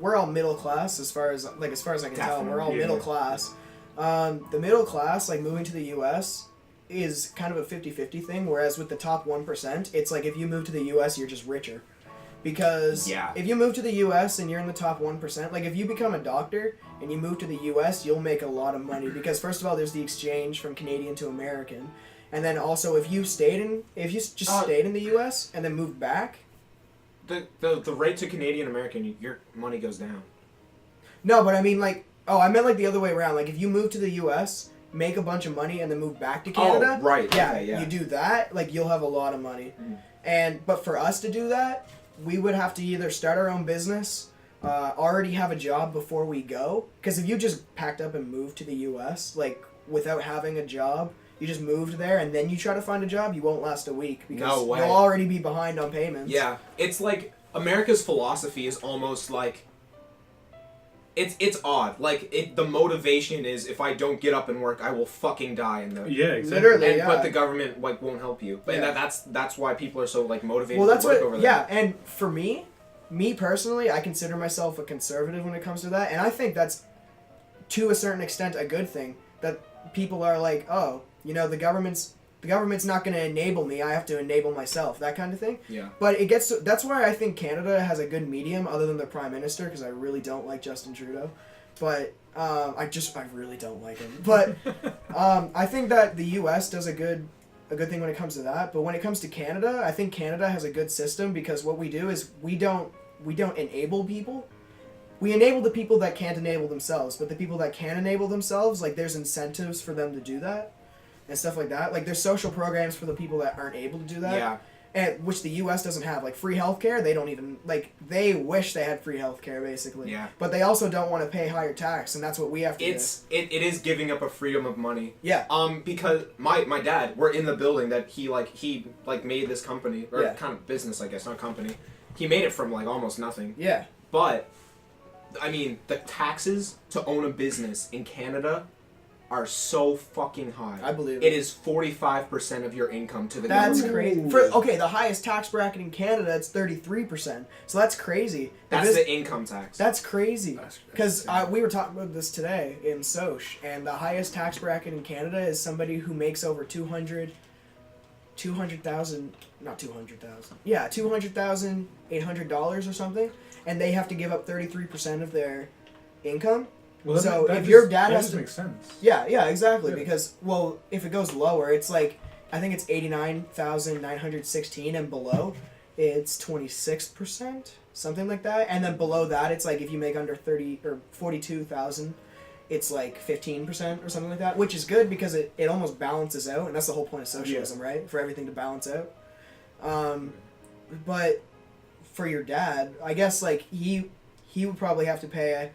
Speaker 4: we're all middle class as far as I can tell, we're all
Speaker 6: Definitely, yeah.
Speaker 4: middle class. The middle class, like moving to the U.S. is kind of a 50-50 thing, whereas with the top 1%, it's like if you move to the U.S., you're just richer. Because
Speaker 5: Yeah.
Speaker 4: if you move to the U.S. and you're in the top 1%, like if you become a doctor and you move to the U.S., you'll make a lot of money. Because first of all, there's the exchange from Canadian to American. And then also, if you stayed in the U.S. and then moved back.
Speaker 5: the rate to Canadian American, your money goes down.
Speaker 4: No, but I mean like, I meant like the other way around. Like if you move to the U.S., make a bunch of money, and then move back to Canada.
Speaker 5: Oh, right.
Speaker 4: Yeah,
Speaker 5: Okay, yeah.
Speaker 4: you do that, like you'll have a lot of money.
Speaker 5: Mm.
Speaker 4: But for us to do that, we would have to either start our own business, already have a job before we go. Because if you just packed up and moved to the U.S., like without having a job, you just moved there and then you try to find a job, you won't last a week because
Speaker 5: No way.
Speaker 4: you'll already be behind on payments.
Speaker 5: Yeah, it's like America's philosophy is almost like it's odd. Like the motivation is if I don't get up and work, I will fucking die.
Speaker 6: Yeah, exactly.
Speaker 4: Literally. Yeah.
Speaker 5: But the government like won't help you. But
Speaker 4: Yeah.
Speaker 5: that's why people are so like motivated
Speaker 4: Well, that's
Speaker 5: to work
Speaker 4: what.
Speaker 5: over there.
Speaker 4: Yeah, and for me personally, I consider myself a conservative when it comes to that, and I think that's to a certain extent a good thing. That people are like, oh, you know, the government's not going to enable me. I have to enable myself. That kind of thing.
Speaker 5: Yeah.
Speaker 4: But that's why I think Canada has a good medium, other than the Prime Minister, because I really don't like Justin Trudeau. But I really don't like him. But I think that the U.S. does a good thing when it comes to that. But when it comes to Canada, I think Canada has a good system because what we do is we don't enable people. We enable the people that can't enable themselves, but the people that can enable themselves, like there's incentives for them to do that and stuff like that. Like there's social programs for the people that aren't able to do that.
Speaker 5: Yeah.
Speaker 4: And which the U.S. doesn't have, like free healthcare. They don't even they wish they had free healthcare basically.
Speaker 5: Yeah.
Speaker 4: But they also don't want to pay higher tax, and that's what we have to do.
Speaker 5: It is giving up a freedom of money.
Speaker 4: Yeah.
Speaker 5: Because my dad, we're in the building that he made this company or
Speaker 4: Yeah.
Speaker 5: kind of business, I guess, not company. He made it from like almost nothing.
Speaker 4: Yeah.
Speaker 5: But I mean, the taxes to own a business in Canada are so fucking high.
Speaker 4: I believe
Speaker 5: it is 45% of your income to the
Speaker 4: That's
Speaker 5: government.
Speaker 4: crazy. The highest tax bracket in Canada, it's 33%. So that's crazy.
Speaker 5: That's the income tax.
Speaker 4: That's crazy. Because
Speaker 6: insane.
Speaker 4: we were talking about this today in Soch, and the highest tax bracket in Canada is somebody who makes over $200,000, $200,800 or something, and they have to give up 33% of their income.
Speaker 6: Well,
Speaker 4: So
Speaker 6: that
Speaker 4: if your
Speaker 6: just-
Speaker 4: dad
Speaker 6: that
Speaker 4: has
Speaker 6: just
Speaker 4: to-
Speaker 6: makes sense.
Speaker 4: Yeah, exactly.
Speaker 6: Yeah.
Speaker 4: Because, well, if it goes lower, it's like, I think it's 89,916, and below, it's 26%, something like that. And then below that, it's like if you make under 30 or 42,000, it's like 15% or something like that, which is good because it almost balances out, and that's the whole point of socialism, right? For everything to balance out. But for your dad, I guess like he would probably have to pay.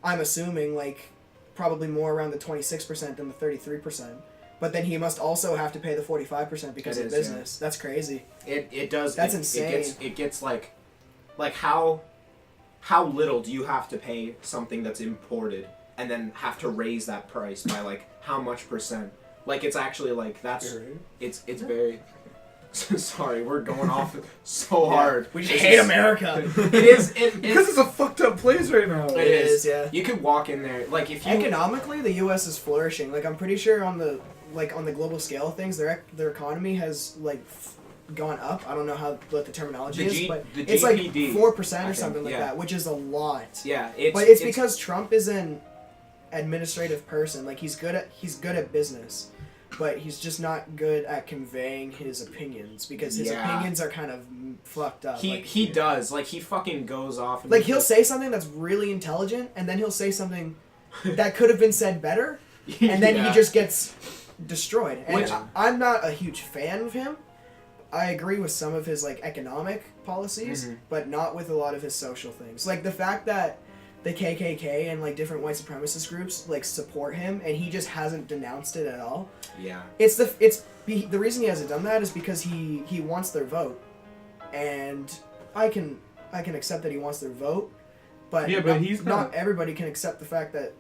Speaker 4: I'm assuming like probably more around the 26% than the 33%. But then he must also have to pay the 45% because of business. Yeah. That's crazy.
Speaker 5: It does.
Speaker 4: That's insane.
Speaker 5: It gets like how little do you have to pay something that's imported and then have to raise that price by like how much percent? Like it's actually like that's it's very. Sorry, we're going off so hard.
Speaker 4: We just hate America.
Speaker 5: It is.
Speaker 6: Because it's a fucked up place right now.
Speaker 5: It is.
Speaker 4: Yeah.
Speaker 5: You could walk in there, like if you
Speaker 4: economically, the U.S. is flourishing. Like I'm pretty sure on the global scale of things, their economy has gone up. I don't know what the terminology is, but it's like 4% or something like that, which is a lot.
Speaker 5: Yeah,
Speaker 4: but it's because Trump is an administrative person. Like he's good at business. But he's just not good at conveying his opinions because his opinions are kind of fucked up.
Speaker 5: He does. Like, he fucking goes off. And
Speaker 4: he'll say something that's really intelligent, and then he'll say something that could have been said better, and then he just gets destroyed. And I'm not a huge fan of him. I agree with some of his, economic policies, but not with a lot of his social things. Like, the fact that the KKK and different white supremacist groups support him, and he just hasn't denounced it at all.
Speaker 5: Yeah.
Speaker 4: The reason he hasn't done that is because he wants their vote, and I can accept that he wants their vote, but
Speaker 6: he's
Speaker 4: not everybody can accept the fact that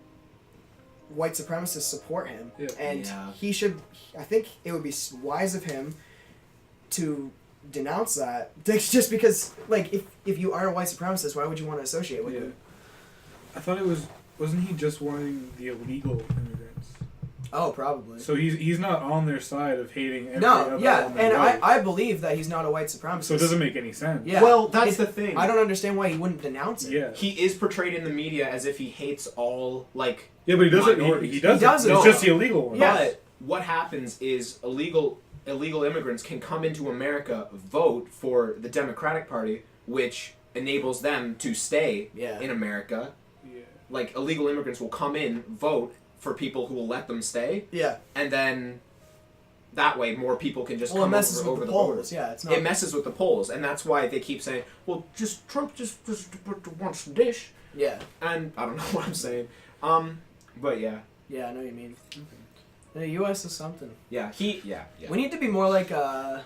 Speaker 4: white supremacists support him,
Speaker 6: Yeah.
Speaker 4: and
Speaker 5: Yeah.
Speaker 4: he should. I think it would be wise of him to denounce that. Just because, like, if you are a white supremacist, why would you want to associate with him?
Speaker 6: I thought it wasn't he just wanting the illegal immigrants?
Speaker 4: Oh, probably.
Speaker 6: So he's not on their side of hating every
Speaker 4: No,
Speaker 6: other
Speaker 4: yeah,
Speaker 6: on the
Speaker 4: and
Speaker 6: right.
Speaker 4: I believe that he's not a white supremacist.
Speaker 6: So it doesn't make any sense.
Speaker 4: Yeah.
Speaker 5: Well, that's the thing.
Speaker 4: I don't understand why he wouldn't denounce it.
Speaker 6: Yeah.
Speaker 5: He is portrayed in the media as if he hates all, like...
Speaker 6: Yeah, but he doesn't.
Speaker 5: minorities.
Speaker 6: He doesn't.
Speaker 4: He doesn't.
Speaker 6: It's
Speaker 5: No.
Speaker 6: just the illegal ones.
Speaker 4: Yeah.
Speaker 5: But what happens is illegal immigrants can come into America, vote for the Democratic Party, which enables them to stay
Speaker 4: Yeah.
Speaker 5: in America.
Speaker 6: Yeah.
Speaker 5: Like, illegal immigrants will come in, vote for people who will let them stay,
Speaker 4: Yeah.
Speaker 5: and then that way more people can just
Speaker 4: Well, it
Speaker 5: come
Speaker 4: messes
Speaker 5: over
Speaker 4: with the
Speaker 5: border.
Speaker 4: polls. Yeah, it's not.
Speaker 5: It messes with the polls, and that's why they keep saying, well, Trump just wants to dish.
Speaker 4: Yeah.
Speaker 5: And I don't know what I'm saying. But yeah.
Speaker 4: Yeah, I know what you mean. The U.S. is something.
Speaker 5: Yeah, yeah.
Speaker 4: We need to be more like the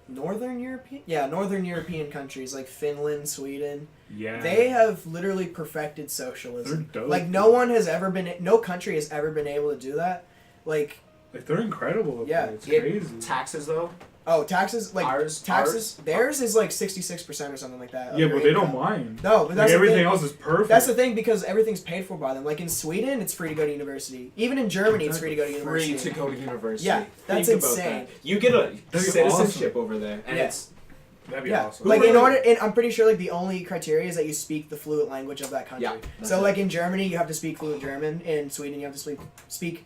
Speaker 4: Northern European countries like Finland, Sweden.
Speaker 6: Yeah.
Speaker 4: They have literally perfected socialism.
Speaker 6: They're dope.
Speaker 4: Like no country has ever been able to do that. Like
Speaker 6: they're incredible. Up
Speaker 4: Yeah.
Speaker 6: there. It's
Speaker 5: Yeah,
Speaker 6: crazy.
Speaker 5: taxes, though.
Speaker 4: taxes, like
Speaker 5: Ours-
Speaker 4: theirs is like 66% or something like that. of
Speaker 6: Yeah,
Speaker 4: their
Speaker 6: but they don't
Speaker 4: income.
Speaker 6: mind.
Speaker 4: No, but
Speaker 6: Like,
Speaker 4: that's the
Speaker 6: everything
Speaker 4: thing.
Speaker 6: else is perfect.
Speaker 4: That's the thing because everything's paid for by them. Like in Sweden, it's free to go to university. Even in Germany, it's free to go to university.
Speaker 5: Free to go to university.
Speaker 4: Yeah, that's
Speaker 5: Think about
Speaker 4: insane.
Speaker 5: that. You get a
Speaker 6: That'd be
Speaker 5: citizenship over there, and
Speaker 4: Yeah.
Speaker 5: it's
Speaker 6: That'd be
Speaker 4: Yeah,
Speaker 6: awesome.
Speaker 4: like
Speaker 5: Who
Speaker 4: in
Speaker 5: really-
Speaker 4: order, and I'm pretty sure like the only criteria is that you speak the fluent language of that country.
Speaker 5: Yeah, that's
Speaker 4: So
Speaker 5: it.
Speaker 4: like in Germany, you have to speak fluent German. In Sweden, you have to speak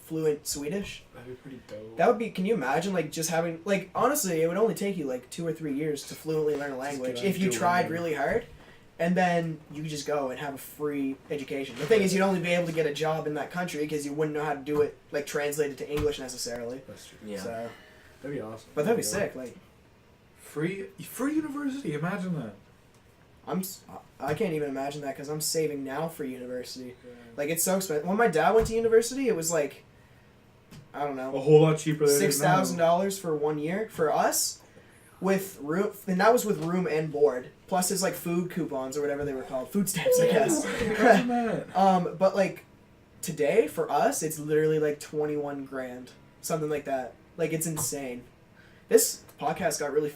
Speaker 4: fluent Swedish.
Speaker 6: That'd be pretty dope.
Speaker 4: That would be. Can you imagine like just having like honestly, it would only take you like 2 or 3 years to fluently learn a language
Speaker 6: Just
Speaker 4: if you
Speaker 6: do it.
Speaker 4: tried really hard, and then you could just go and have a free education. The thing is, you'd only be able to get a job in that country because you wouldn't know how to do it like translated to English necessarily.
Speaker 6: That's true.
Speaker 5: yeah.
Speaker 4: So,
Speaker 6: That'd be awesome.
Speaker 4: but that'd be sick. Like
Speaker 6: Free university. Imagine that.
Speaker 4: I can't even imagine that because I'm saving now for university. Like it's so expensive. When my dad went to university, it was like, I don't know,
Speaker 6: A whole lot cheaper than it is now.
Speaker 4: $6,000 for 1 year for us, with room, and that was with room and board, plus his like food coupons or whatever they were called, food stamps, I guess.
Speaker 6: Imagine that.
Speaker 4: But like today for us, it's literally like 21 grand, something like that. Like it's insane. This podcast got really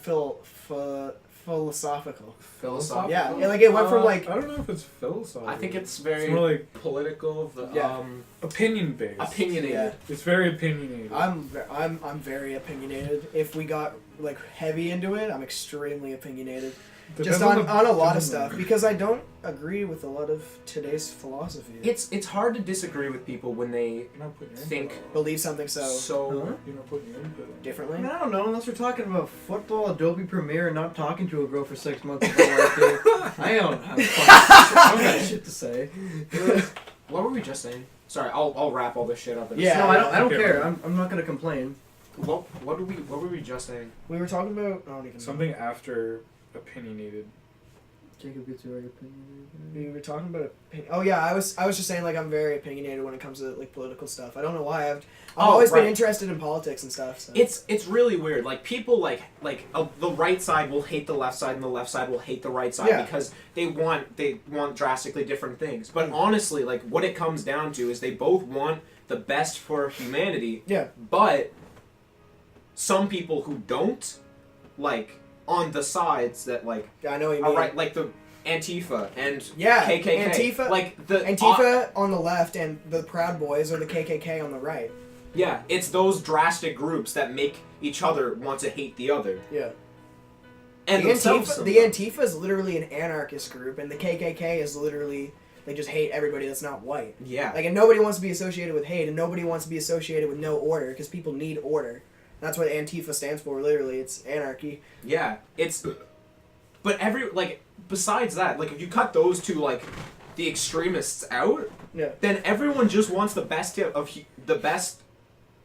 Speaker 4: philosophical.
Speaker 5: Philosophical.
Speaker 4: Yeah, like it went from like
Speaker 6: I don't know if it's philosophical.
Speaker 5: I think it's very
Speaker 6: It's more like
Speaker 5: political.
Speaker 4: Yeah.
Speaker 6: opinion based.
Speaker 5: Opinionated.
Speaker 4: Yeah.
Speaker 6: It's very opinionated.
Speaker 4: I'm very opinionated. If we got like heavy into it, I'm extremely opinionated.
Speaker 6: Depends
Speaker 4: Just on a lot of
Speaker 6: depends on
Speaker 4: stuff because I don't agree with a lot of today's philosophy.
Speaker 5: It's hard to disagree with people when they
Speaker 6: You're not putting your
Speaker 5: think
Speaker 6: input
Speaker 4: Believe something so
Speaker 5: so.
Speaker 6: You're not putting your input on.
Speaker 4: differently.
Speaker 3: I mean, I don't know, unless we're talking about football, Adobe Premiere, and not talking to a girl for 6 months before I don't have I don't got shit to say.
Speaker 5: What were we just saying? Sorry, I'll wrap all this shit up.
Speaker 4: Yeah.
Speaker 3: No, I don't
Speaker 6: Okay.
Speaker 3: care. I'm not gonna complain.
Speaker 5: What were we just saying?
Speaker 4: We were talking about I don't even know.
Speaker 6: Something after opinionated.
Speaker 3: Jacob gets your opinion.
Speaker 4: We were talking about oh yeah, I was just saying like I'm very opinionated when it comes to like political stuff. I don't know why I've always been
Speaker 5: right.
Speaker 4: interested in politics and stuff. So.
Speaker 5: It's really weird. Like people the right side will hate the left side and the left side will hate the right side
Speaker 4: Yeah.
Speaker 5: because they want drastically different things. But honestly, like what it comes down to is they both want the best for humanity.
Speaker 4: Yeah.
Speaker 5: But some people who don't, like on the sides that like
Speaker 4: Yeah, I know what you
Speaker 5: are
Speaker 4: mean.
Speaker 5: right, like the Antifa and
Speaker 4: Yeah,
Speaker 5: KKK.
Speaker 4: Antifa-
Speaker 5: like the
Speaker 4: Antifa on the left and the Proud Boys or the KKK on the right.
Speaker 5: yeah, it's those drastic groups that make each other want to hate the other.
Speaker 4: Yeah.
Speaker 5: And
Speaker 4: The
Speaker 5: themselves
Speaker 4: Antifa is literally an anarchist group, and the KKK is literally they just hate everybody that's not white.
Speaker 5: yeah.
Speaker 4: Like, and nobody wants to be associated with hate, and nobody wants to be associated with no order, because people need order. That's what Antifa stands for. Literally, it's anarchy.
Speaker 5: Yeah, it's. But besides that, like if you cut those two like the extremists out,
Speaker 4: Yeah.
Speaker 5: then everyone just wants the best the best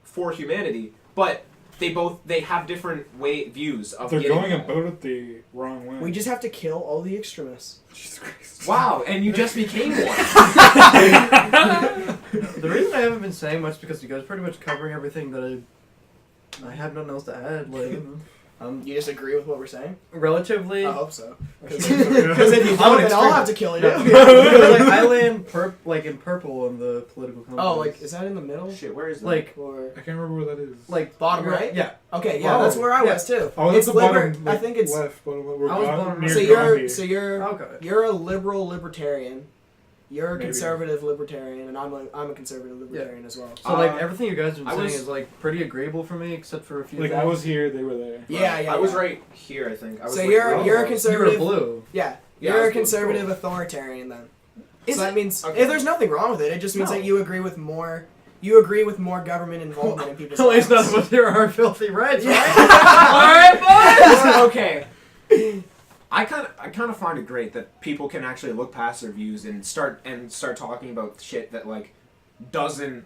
Speaker 5: for humanity. But they have different views of.
Speaker 6: They're
Speaker 5: getting
Speaker 6: going
Speaker 5: that.
Speaker 6: about it the wrong way.
Speaker 4: We just have to kill all the extremists.
Speaker 6: Jesus Christ.
Speaker 5: Wow, and you just became one.
Speaker 3: The reason I haven't been saying much is because you guys are pretty much covering everything that I have nothing else to add. Like,
Speaker 4: You just agree with what we're saying?
Speaker 3: Relatively.
Speaker 4: I hope so. Because
Speaker 6: Yeah.
Speaker 4: if you don't, then I'll have to kill you.
Speaker 3: Like, I lay in purple in the political compass.
Speaker 4: Oh, like, is that in the middle?
Speaker 5: Shit, where is that?
Speaker 3: Like,
Speaker 4: Or
Speaker 6: I can't remember where that is.
Speaker 3: like
Speaker 4: bottom right?
Speaker 3: Yeah.
Speaker 4: Okay, yeah,
Speaker 6: Oh.
Speaker 4: that's where I was too.
Speaker 6: Oh, that's
Speaker 4: It's
Speaker 6: the bottom.
Speaker 4: I think it's
Speaker 6: left. Bottom left. We're
Speaker 3: I was bottom
Speaker 6: near
Speaker 3: right.
Speaker 4: so
Speaker 6: Gandhi.
Speaker 3: Okay.
Speaker 4: you're a liberal libertarian. You're a
Speaker 6: Maybe.
Speaker 4: conservative libertarian, and I'm a conservative libertarian as well.
Speaker 3: So like everything you guys have
Speaker 5: I
Speaker 3: been saying
Speaker 5: was-
Speaker 3: is like pretty agreeable for me, except for a few
Speaker 6: Like
Speaker 3: things.
Speaker 6: I was here, they were there.
Speaker 4: Yeah,
Speaker 5: I was right here, I think. I was
Speaker 4: So
Speaker 5: like,
Speaker 4: you're
Speaker 5: right
Speaker 4: a
Speaker 3: You were
Speaker 4: conservative.
Speaker 3: blue.
Speaker 4: Yeah,
Speaker 5: Yeah, I
Speaker 4: you're a
Speaker 5: was blue.
Speaker 4: conservative
Speaker 5: Cool.
Speaker 4: authoritarian then.
Speaker 3: Is
Speaker 4: So that means
Speaker 5: Okay.
Speaker 4: there's nothing wrong with it. It just means
Speaker 3: No.
Speaker 4: that you agree with more. You agree with more government involvement in people's
Speaker 3: At least
Speaker 4: lives.
Speaker 3: none of us here are filthy reds,
Speaker 4: Yeah.
Speaker 3: right? Alright, boys!
Speaker 5: Okay. I kind of find it great that people can actually look past their views and start talking about shit that like doesn't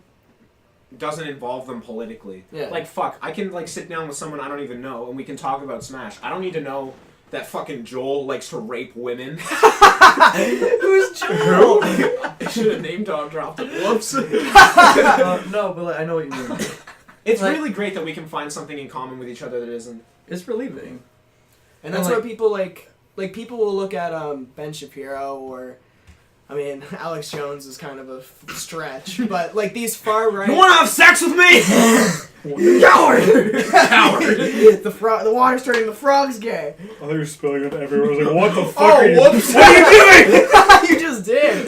Speaker 5: involve them politically.
Speaker 4: Yeah.
Speaker 5: Like fuck, I can like sit down with someone I don't even know and we can talk about Smash. I don't need to know that fucking Joel likes to rape women.
Speaker 4: Who's Joel?
Speaker 5: I should have name dropped it. Whoops.
Speaker 3: No, but like, I know what you mean.
Speaker 5: It's
Speaker 3: Like-
Speaker 5: really great that we can find something in common with each other that isn't.
Speaker 3: It's relieving.
Speaker 4: And that's
Speaker 3: Like-
Speaker 4: what people like people will look at Ben Shapiro or I mean Alex Jones is kind of a stretch, but like these far right
Speaker 3: to have sex with me? Coward!
Speaker 4: the water's turning the frogs gay.
Speaker 6: I thought you were spilling it everywhere. I was like, what the fuck
Speaker 5: Oh,
Speaker 6: are you
Speaker 5: whoops.
Speaker 6: What are you doing?
Speaker 4: You just did.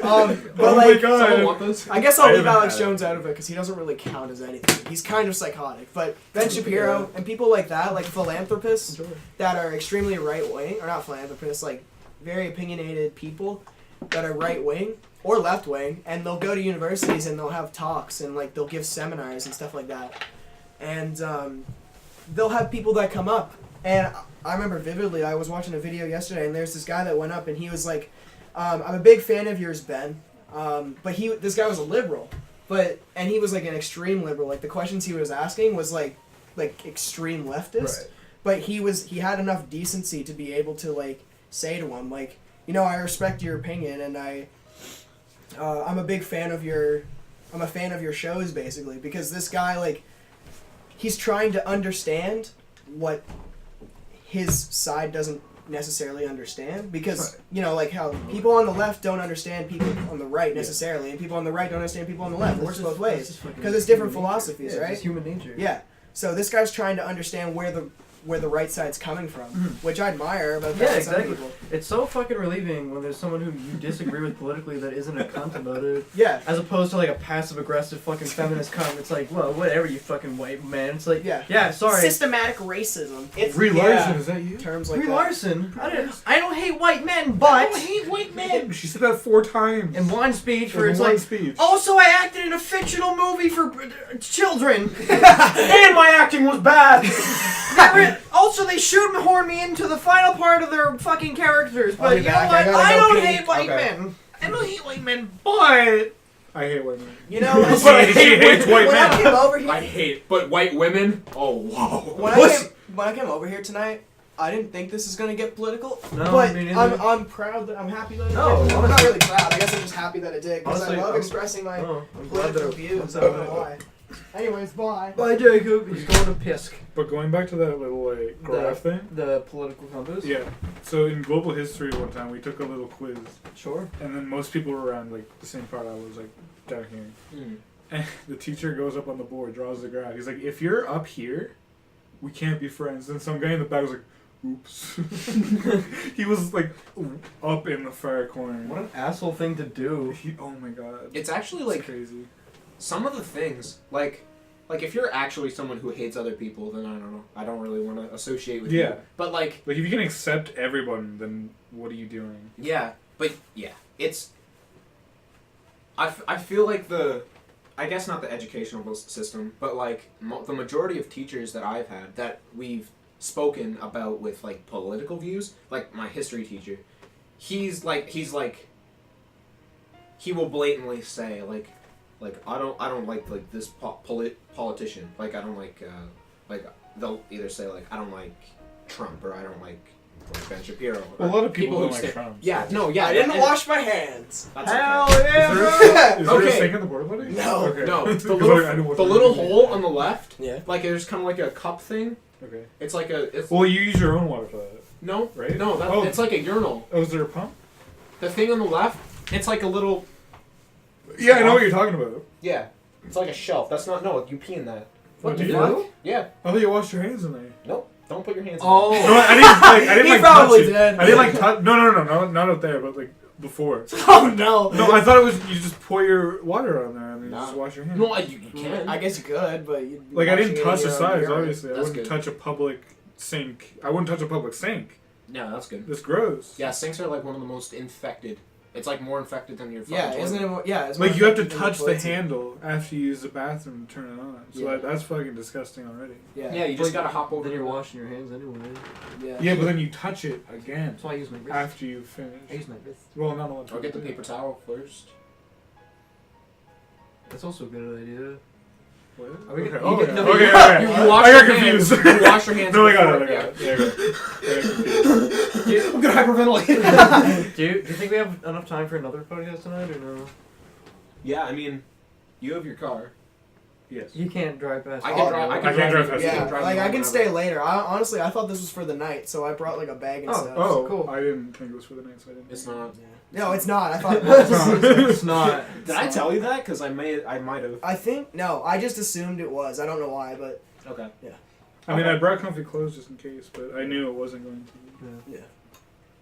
Speaker 4: But
Speaker 6: Oh
Speaker 4: like
Speaker 6: my god.
Speaker 5: Someone want this?
Speaker 4: I guess I'll
Speaker 6: I
Speaker 4: leave
Speaker 6: haven't
Speaker 4: Alex
Speaker 6: had it.
Speaker 4: Jones out of it because he doesn't really count as anything. He's kind of psychotic. But Ben Shapiro and people like that, like philanthropists that are extremely right wing, or not philanthropists, like very opinionated people that are right wing or left wing, and they'll go to universities and they'll have talks and like they'll give seminars and stuff like that. And they'll have people that come up. And I remember vividly, I was watching a video yesterday, and there's this guy that went up and he was like, I'm a big fan of yours, Ben. But this guy was a liberal, and he was like an extreme liberal. Like the questions he was asking was like extreme leftist.
Speaker 3: Right.
Speaker 4: But he had enough decency to be able to like say to him like, you know, I respect your opinion, and I'm a fan of your shows basically, because this guy like he's trying to understand what his side doesn't necessarily understand, because you know, like how people on the left don't understand people on the right necessarily, and people on the right don't understand people on the left. It works both ways because it's different philosophies,
Speaker 3: Yeah,
Speaker 4: right?
Speaker 3: It's human nature.
Speaker 4: Yeah. So this guy's trying to understand where the right side's coming from, which I admire about that.
Speaker 3: Yeah,
Speaker 4: with some
Speaker 3: exactly.
Speaker 4: people.
Speaker 3: It's so fucking relieving when there's someone who you disagree with politically that isn't a cunt about it.
Speaker 4: Yeah.
Speaker 3: As opposed to like a passive aggressive fucking feminist cunt. It's like, well, whatever, you fucking white man. It's like,
Speaker 4: Yeah.
Speaker 3: sorry.
Speaker 4: Systematic racism. It's
Speaker 6: Brie Larson, is that you?
Speaker 4: terms like
Speaker 3: Brie
Speaker 4: that.
Speaker 3: Larson. I don't hate white men, but
Speaker 5: hate white men.
Speaker 6: She said that 4 times.
Speaker 3: in one speech
Speaker 6: In
Speaker 3: where it's
Speaker 6: one
Speaker 3: like,
Speaker 6: speech.
Speaker 3: also I acted in a fictional movie for children.
Speaker 5: And my acting was bad.
Speaker 3: Also, they shoehorn me into the final part of their fucking characters.
Speaker 4: I'll
Speaker 3: But
Speaker 4: be
Speaker 3: you know
Speaker 4: back,
Speaker 3: what?
Speaker 4: I gotta
Speaker 3: I
Speaker 4: go
Speaker 3: don't
Speaker 4: pee.
Speaker 3: hate white
Speaker 5: Okay.
Speaker 3: men. I don't hate white men, but
Speaker 6: I hate white men.
Speaker 4: You know,
Speaker 6: But I hate white
Speaker 4: when I
Speaker 6: men.
Speaker 4: came over here,
Speaker 5: I hate, but white women. Oh wow.
Speaker 4: when I came over here tonight, I didn't think this was gonna get political.
Speaker 3: No,
Speaker 4: but
Speaker 3: me neither.
Speaker 4: I'm proud that I'm happy that it
Speaker 3: No,
Speaker 4: did. I'm not
Speaker 3: honestly.
Speaker 4: really proud. I guess I'm just happy that it did because I
Speaker 3: Honestly,
Speaker 4: love
Speaker 3: I'm-
Speaker 4: expressing my
Speaker 3: Oh, I'm glad that
Speaker 4: political
Speaker 3: it-
Speaker 4: views. I don't know why. Anyways, bye.
Speaker 3: Bye, Jacob. He's going to Pisk.
Speaker 6: But going back to that little like graph thing.
Speaker 3: The political compass.
Speaker 6: Yeah. So in global history one time we took a little quiz,
Speaker 3: Sure.
Speaker 6: and then most people were around like the same part I was like down here.
Speaker 5: Mm.
Speaker 6: And the teacher goes up on the board, draws the graph. He's like, if you're up here, we can't be friends. And some guy in the back was like, oops. He was like up in the far corner.
Speaker 3: What an asshole thing to do.
Speaker 6: Oh my god.
Speaker 5: It's actually
Speaker 6: It's
Speaker 5: like
Speaker 6: crazy.
Speaker 5: some of the things like if you're actually someone who hates other people, then I don't know. I don't really want to associate with you.
Speaker 6: Yeah.
Speaker 5: But like
Speaker 6: Like if you can accept everyone, then what are you doing?
Speaker 5: yeah, but yeah, it's. I feel like I guess not the educational system, but like the majority of teachers that I've had that we've spoken about with like political views, like my history teacher, he's like he will blatantly say like I don't like this politician, like I don't like they'll either say like I don't like Trump or I don't like Ben Shapiro.
Speaker 6: Well, a lot of people don't
Speaker 5: who
Speaker 6: like
Speaker 5: say-
Speaker 6: Trump,
Speaker 5: Yeah,
Speaker 6: so-
Speaker 5: no, yeah.
Speaker 4: I didn't
Speaker 5: and-
Speaker 4: wash my hands.
Speaker 5: That's
Speaker 3: Hell
Speaker 5: okay.
Speaker 3: yeah,
Speaker 6: Is
Speaker 3: bro!
Speaker 6: there, is there
Speaker 5: Okay.
Speaker 6: a sink in the porta potty?
Speaker 4: No.
Speaker 6: Okay.
Speaker 5: No, the
Speaker 6: 'Cause I know
Speaker 5: little,
Speaker 6: what
Speaker 5: the
Speaker 6: that
Speaker 5: little
Speaker 6: is.
Speaker 5: hole on the left,
Speaker 4: Yeah.
Speaker 5: like there's kind of like a cup thing.
Speaker 6: Okay.
Speaker 5: It's like a. It's,
Speaker 6: Well, you use your own water for that,
Speaker 5: no,
Speaker 6: right?
Speaker 5: no, that,
Speaker 6: Oh.
Speaker 5: it's like a urinal.
Speaker 6: Oh, is there a pump?
Speaker 5: The thing on the left, it's like a little.
Speaker 6: Yeah, I know what you're talking about.
Speaker 5: Yeah, it's like a shelf. That's not. No, you pee in that.
Speaker 6: What
Speaker 3: the
Speaker 6: do
Speaker 3: fuck?
Speaker 6: you?
Speaker 5: Yeah.
Speaker 6: I thought you washed your hands in there.
Speaker 5: Nope. Don't put your hands.
Speaker 3: Oh.
Speaker 5: In
Speaker 6: No, I didn't
Speaker 4: He
Speaker 6: like
Speaker 4: probably
Speaker 6: touch it.
Speaker 4: did.
Speaker 6: I didn't like touch. No, not up there, but like before.
Speaker 4: Oh no.
Speaker 6: No, I thought it was you just pour your water on there and then you
Speaker 5: Nah.
Speaker 6: just wash your hands.
Speaker 5: No, you can.
Speaker 4: I guess you could, but you'd be
Speaker 6: Like I
Speaker 4: washing
Speaker 6: didn't
Speaker 4: it in
Speaker 6: touch the
Speaker 4: your own
Speaker 6: sides,
Speaker 4: urine.
Speaker 6: obviously. I
Speaker 5: That's
Speaker 6: wouldn't
Speaker 5: good.
Speaker 6: touch a public sink. I wouldn't touch a public sink.
Speaker 5: Yeah, that's good.
Speaker 6: That's gross.
Speaker 5: Yeah, sinks are like one of the most infected. It's like more infected than your fucking
Speaker 4: Yeah,
Speaker 5: toilet.
Speaker 4: isn't it? More, yeah, it's
Speaker 6: Like
Speaker 4: more
Speaker 6: you have to
Speaker 4: effective than
Speaker 6: touch the
Speaker 4: toilet seat.
Speaker 6: handle after you use the bathroom to turn it on. So
Speaker 4: Yeah.
Speaker 6: that's fucking disgusting already.
Speaker 4: Yeah,
Speaker 5: Yeah, you just gotta hop over.
Speaker 3: Then you're
Speaker 5: the-
Speaker 3: washing your hands anyway.
Speaker 4: yeah.
Speaker 6: Yeah, but then you touch it again
Speaker 3: That's why I use my wrist.
Speaker 6: after you
Speaker 3: I
Speaker 6: finish.
Speaker 3: use my wrist.
Speaker 6: Well, not a lot.
Speaker 5: Or get the paper towel first.
Speaker 3: That's also a good idea.
Speaker 6: What?
Speaker 3: Are we
Speaker 6: Okay.
Speaker 3: gonna-
Speaker 6: Oh,
Speaker 3: you
Speaker 6: okay.
Speaker 3: get- no,
Speaker 6: Okay.
Speaker 3: you-
Speaker 6: Okay.
Speaker 5: You wash
Speaker 6: I got
Speaker 5: your hands.
Speaker 6: confused.
Speaker 5: You wash your hands.
Speaker 6: No, I got
Speaker 5: before-
Speaker 6: it. I got it. Yeah, I got it.
Speaker 5: Yeah. I'm gonna hyperventilate.
Speaker 3: Do you think we have enough time for another podcast tonight or no?
Speaker 5: Yeah, I mean, you have your car.
Speaker 6: Yes.
Speaker 3: You can't drive past.
Speaker 5: I
Speaker 3: all
Speaker 5: can
Speaker 3: of
Speaker 5: drive.
Speaker 3: them.
Speaker 5: I
Speaker 6: I
Speaker 5: can
Speaker 6: can't drive
Speaker 5: you-
Speaker 6: fast
Speaker 5: you
Speaker 4: Yeah,
Speaker 6: enough.
Speaker 5: drive
Speaker 4: like
Speaker 5: me
Speaker 4: I can
Speaker 5: whenever.
Speaker 4: stay later. Honestly, I thought this was for the night, so I brought like a bag and
Speaker 3: Oh,
Speaker 4: stuff.
Speaker 6: Oh,
Speaker 3: cool.
Speaker 6: I didn't think it was for the night, so I didn't.
Speaker 5: It's not.
Speaker 4: Yeah. No, it's not. I thought it was.
Speaker 3: It's not.
Speaker 5: Did I tell you that? Because I might have.
Speaker 4: I think no. I just assumed it was. I don't know why, but
Speaker 5: Okay.
Speaker 6: I mean,
Speaker 5: Okay.
Speaker 6: I brought comfy clothes just in case, but I knew it wasn't going to.
Speaker 4: yeah.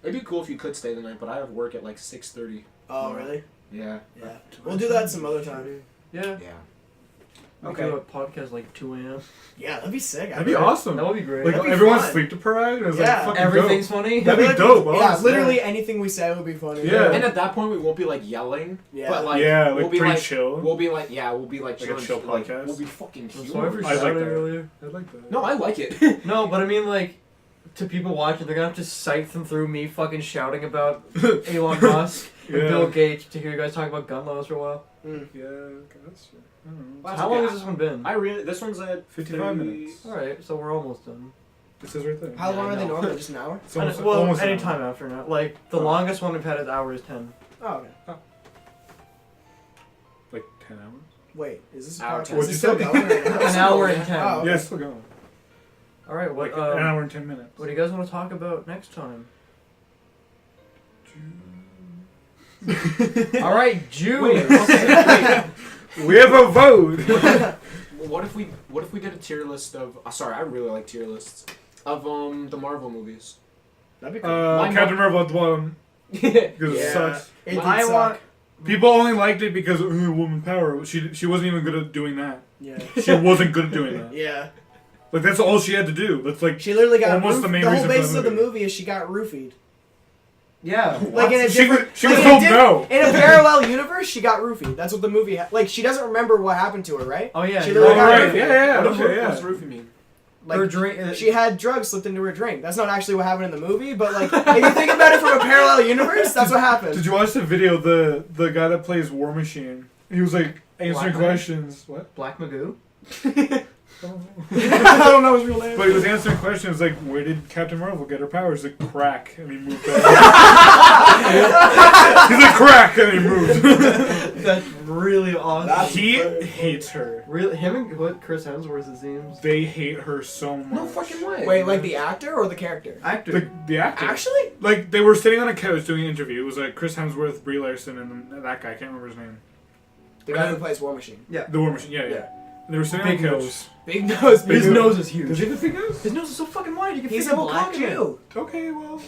Speaker 5: It'd be cool if you could stay the night, but I have work at like 6:30.
Speaker 4: Oh really?
Speaker 5: Yeah.
Speaker 4: Yeah. We'll do that some other time.
Speaker 3: Yeah.
Speaker 5: Yeah.
Speaker 3: We
Speaker 5: Okay.
Speaker 3: could do a podcast like 2 a.m.
Speaker 4: Yeah, that'd be sick.
Speaker 6: That'd be awesome.
Speaker 3: That would be great.
Speaker 6: Like
Speaker 4: That'd be
Speaker 6: everyone's
Speaker 4: fun.
Speaker 6: sleep deprived. And it's
Speaker 4: Yeah.
Speaker 6: like fucking
Speaker 3: Everything's
Speaker 6: dope.
Speaker 3: funny.
Speaker 6: That'd be
Speaker 4: Like,
Speaker 6: dope.
Speaker 4: Yeah,
Speaker 6: honestly.
Speaker 4: literally anything we say would be funny.
Speaker 6: Yeah.
Speaker 5: And at that point, we won't be like yelling.
Speaker 4: Yeah.
Speaker 5: But like,
Speaker 6: Yeah, like
Speaker 5: we'll be
Speaker 6: pretty
Speaker 5: like,
Speaker 6: chill.
Speaker 5: We'll be like, yeah, we'll be like,
Speaker 6: Like a
Speaker 5: chilling,
Speaker 6: chill
Speaker 5: like,
Speaker 6: podcast?
Speaker 5: We'll be fucking
Speaker 3: I'm
Speaker 5: huge.
Speaker 3: sorry for
Speaker 6: I like
Speaker 3: shouting
Speaker 6: that.
Speaker 3: earlier.
Speaker 6: I like that.
Speaker 5: No, I like it.
Speaker 3: No, but I mean like, to people watching, they're gonna have to siphon through me fucking shouting about Elon Musk and
Speaker 6: Yeah.
Speaker 3: Bill Gates to hear you guys talk about gun laws for a while.
Speaker 4: Mm.
Speaker 6: Yeah, gotcha. I don't know.
Speaker 5: That's
Speaker 3: How
Speaker 5: okay.
Speaker 3: long has this one been?
Speaker 5: I really. This one's at
Speaker 6: 55
Speaker 5: 30
Speaker 6: minutes.
Speaker 3: Alright, so we're almost done.
Speaker 6: This is right there.
Speaker 4: How
Speaker 5: Yeah,
Speaker 4: long
Speaker 5: I
Speaker 4: are they
Speaker 5: know.
Speaker 4: normally? Just an hour?
Speaker 6: It's almost,
Speaker 3: well,
Speaker 6: almost an
Speaker 3: any
Speaker 6: hour.
Speaker 3: time after now. Like, the longest one we've had is hour is 10.
Speaker 4: Oh, okay.
Speaker 6: Like 10 hours?
Speaker 4: Wait, is this a
Speaker 5: Hour
Speaker 4: podcast?
Speaker 5: ten.
Speaker 4: Is it still
Speaker 6: What'd you
Speaker 4: going right now?
Speaker 3: An hour and 10.
Speaker 4: Oh, okay.
Speaker 6: Yeah, it's still going.
Speaker 3: Alright, what,
Speaker 6: Like an hour and 10 minutes.
Speaker 3: what do you guys want to talk about next time? Alright, June!
Speaker 5: Wait, okay,
Speaker 6: We have a vote!
Speaker 5: wait. What if we did a tier list of? Sorry, I really like tier lists of the Marvel movies.
Speaker 4: That'd be cool.
Speaker 5: Why
Speaker 6: Captain
Speaker 5: not?
Speaker 6: Marvel at the bottom.
Speaker 5: Yeah.
Speaker 6: Because it
Speaker 4: Yeah.
Speaker 6: sucks.
Speaker 4: It did
Speaker 3: I
Speaker 4: suck.
Speaker 3: want.
Speaker 6: People only liked it because woman power. She wasn't even good at doing that.
Speaker 4: Yeah.
Speaker 6: She wasn't good at doing that.
Speaker 4: Yeah.
Speaker 6: Like that's all she had to do. That's like
Speaker 4: She literally got
Speaker 6: Almost the main
Speaker 4: whole
Speaker 6: reason for the
Speaker 4: basis of the
Speaker 6: movie.
Speaker 4: movie is she got roofied.
Speaker 3: Yeah.
Speaker 4: Like in a
Speaker 6: She
Speaker 4: different,
Speaker 6: was
Speaker 4: like,
Speaker 6: told
Speaker 4: in,
Speaker 6: no.
Speaker 4: in a parallel universe, she got roofied. That's what the movie. Like she doesn't remember what happened to her, right?
Speaker 3: Oh, yeah.
Speaker 4: She
Speaker 3: you're
Speaker 4: literally got
Speaker 3: right.
Speaker 4: roofied.
Speaker 6: Yeah,
Speaker 5: What does
Speaker 6: okay, yeah.
Speaker 5: What does roofie mean?
Speaker 4: Like
Speaker 3: Her drink.
Speaker 4: she had drugs slipped into her drink. That's not actually what happened in the movie, but like if you think about it from a parallel universe, that's what happened.
Speaker 6: Did you watch the video? The guy that plays War Machine. He was like answering
Speaker 3: Black man?
Speaker 6: questions. What?
Speaker 3: Black Magoo?
Speaker 4: I don't know his real name.
Speaker 6: But he was answering questions like, where did Captain Marvel get her powers? Like crack, and he moved back. He's like crack, and he moved.
Speaker 3: That's really awesome.
Speaker 6: He hates her.
Speaker 3: Really, him and what Chris Hemsworth, it seems.
Speaker 6: They hate her so much.
Speaker 5: No fucking way.
Speaker 4: Wait, like the actor or the character?
Speaker 3: Actor.
Speaker 6: The actor.
Speaker 4: Actually?
Speaker 6: Like they were sitting on a couch doing an interview. It was like Chris Hemsworth, Brie Larson, and that guy. I can't remember his name.
Speaker 4: The guy who plays War Machine.
Speaker 6: The War Machine. Yeah.
Speaker 4: Yeah.
Speaker 6: They were sitting
Speaker 3: Big
Speaker 6: on a couch.
Speaker 3: nose.
Speaker 4: Big nose.
Speaker 6: Big
Speaker 3: His
Speaker 6: nose.
Speaker 3: nose is huge.
Speaker 6: Does he have a big nose?
Speaker 3: His nose is so fucking wide. You can
Speaker 4: He's
Speaker 3: fit
Speaker 4: a
Speaker 3: a whole
Speaker 4: black
Speaker 3: condiment.
Speaker 4: Jew.
Speaker 6: Okay, well.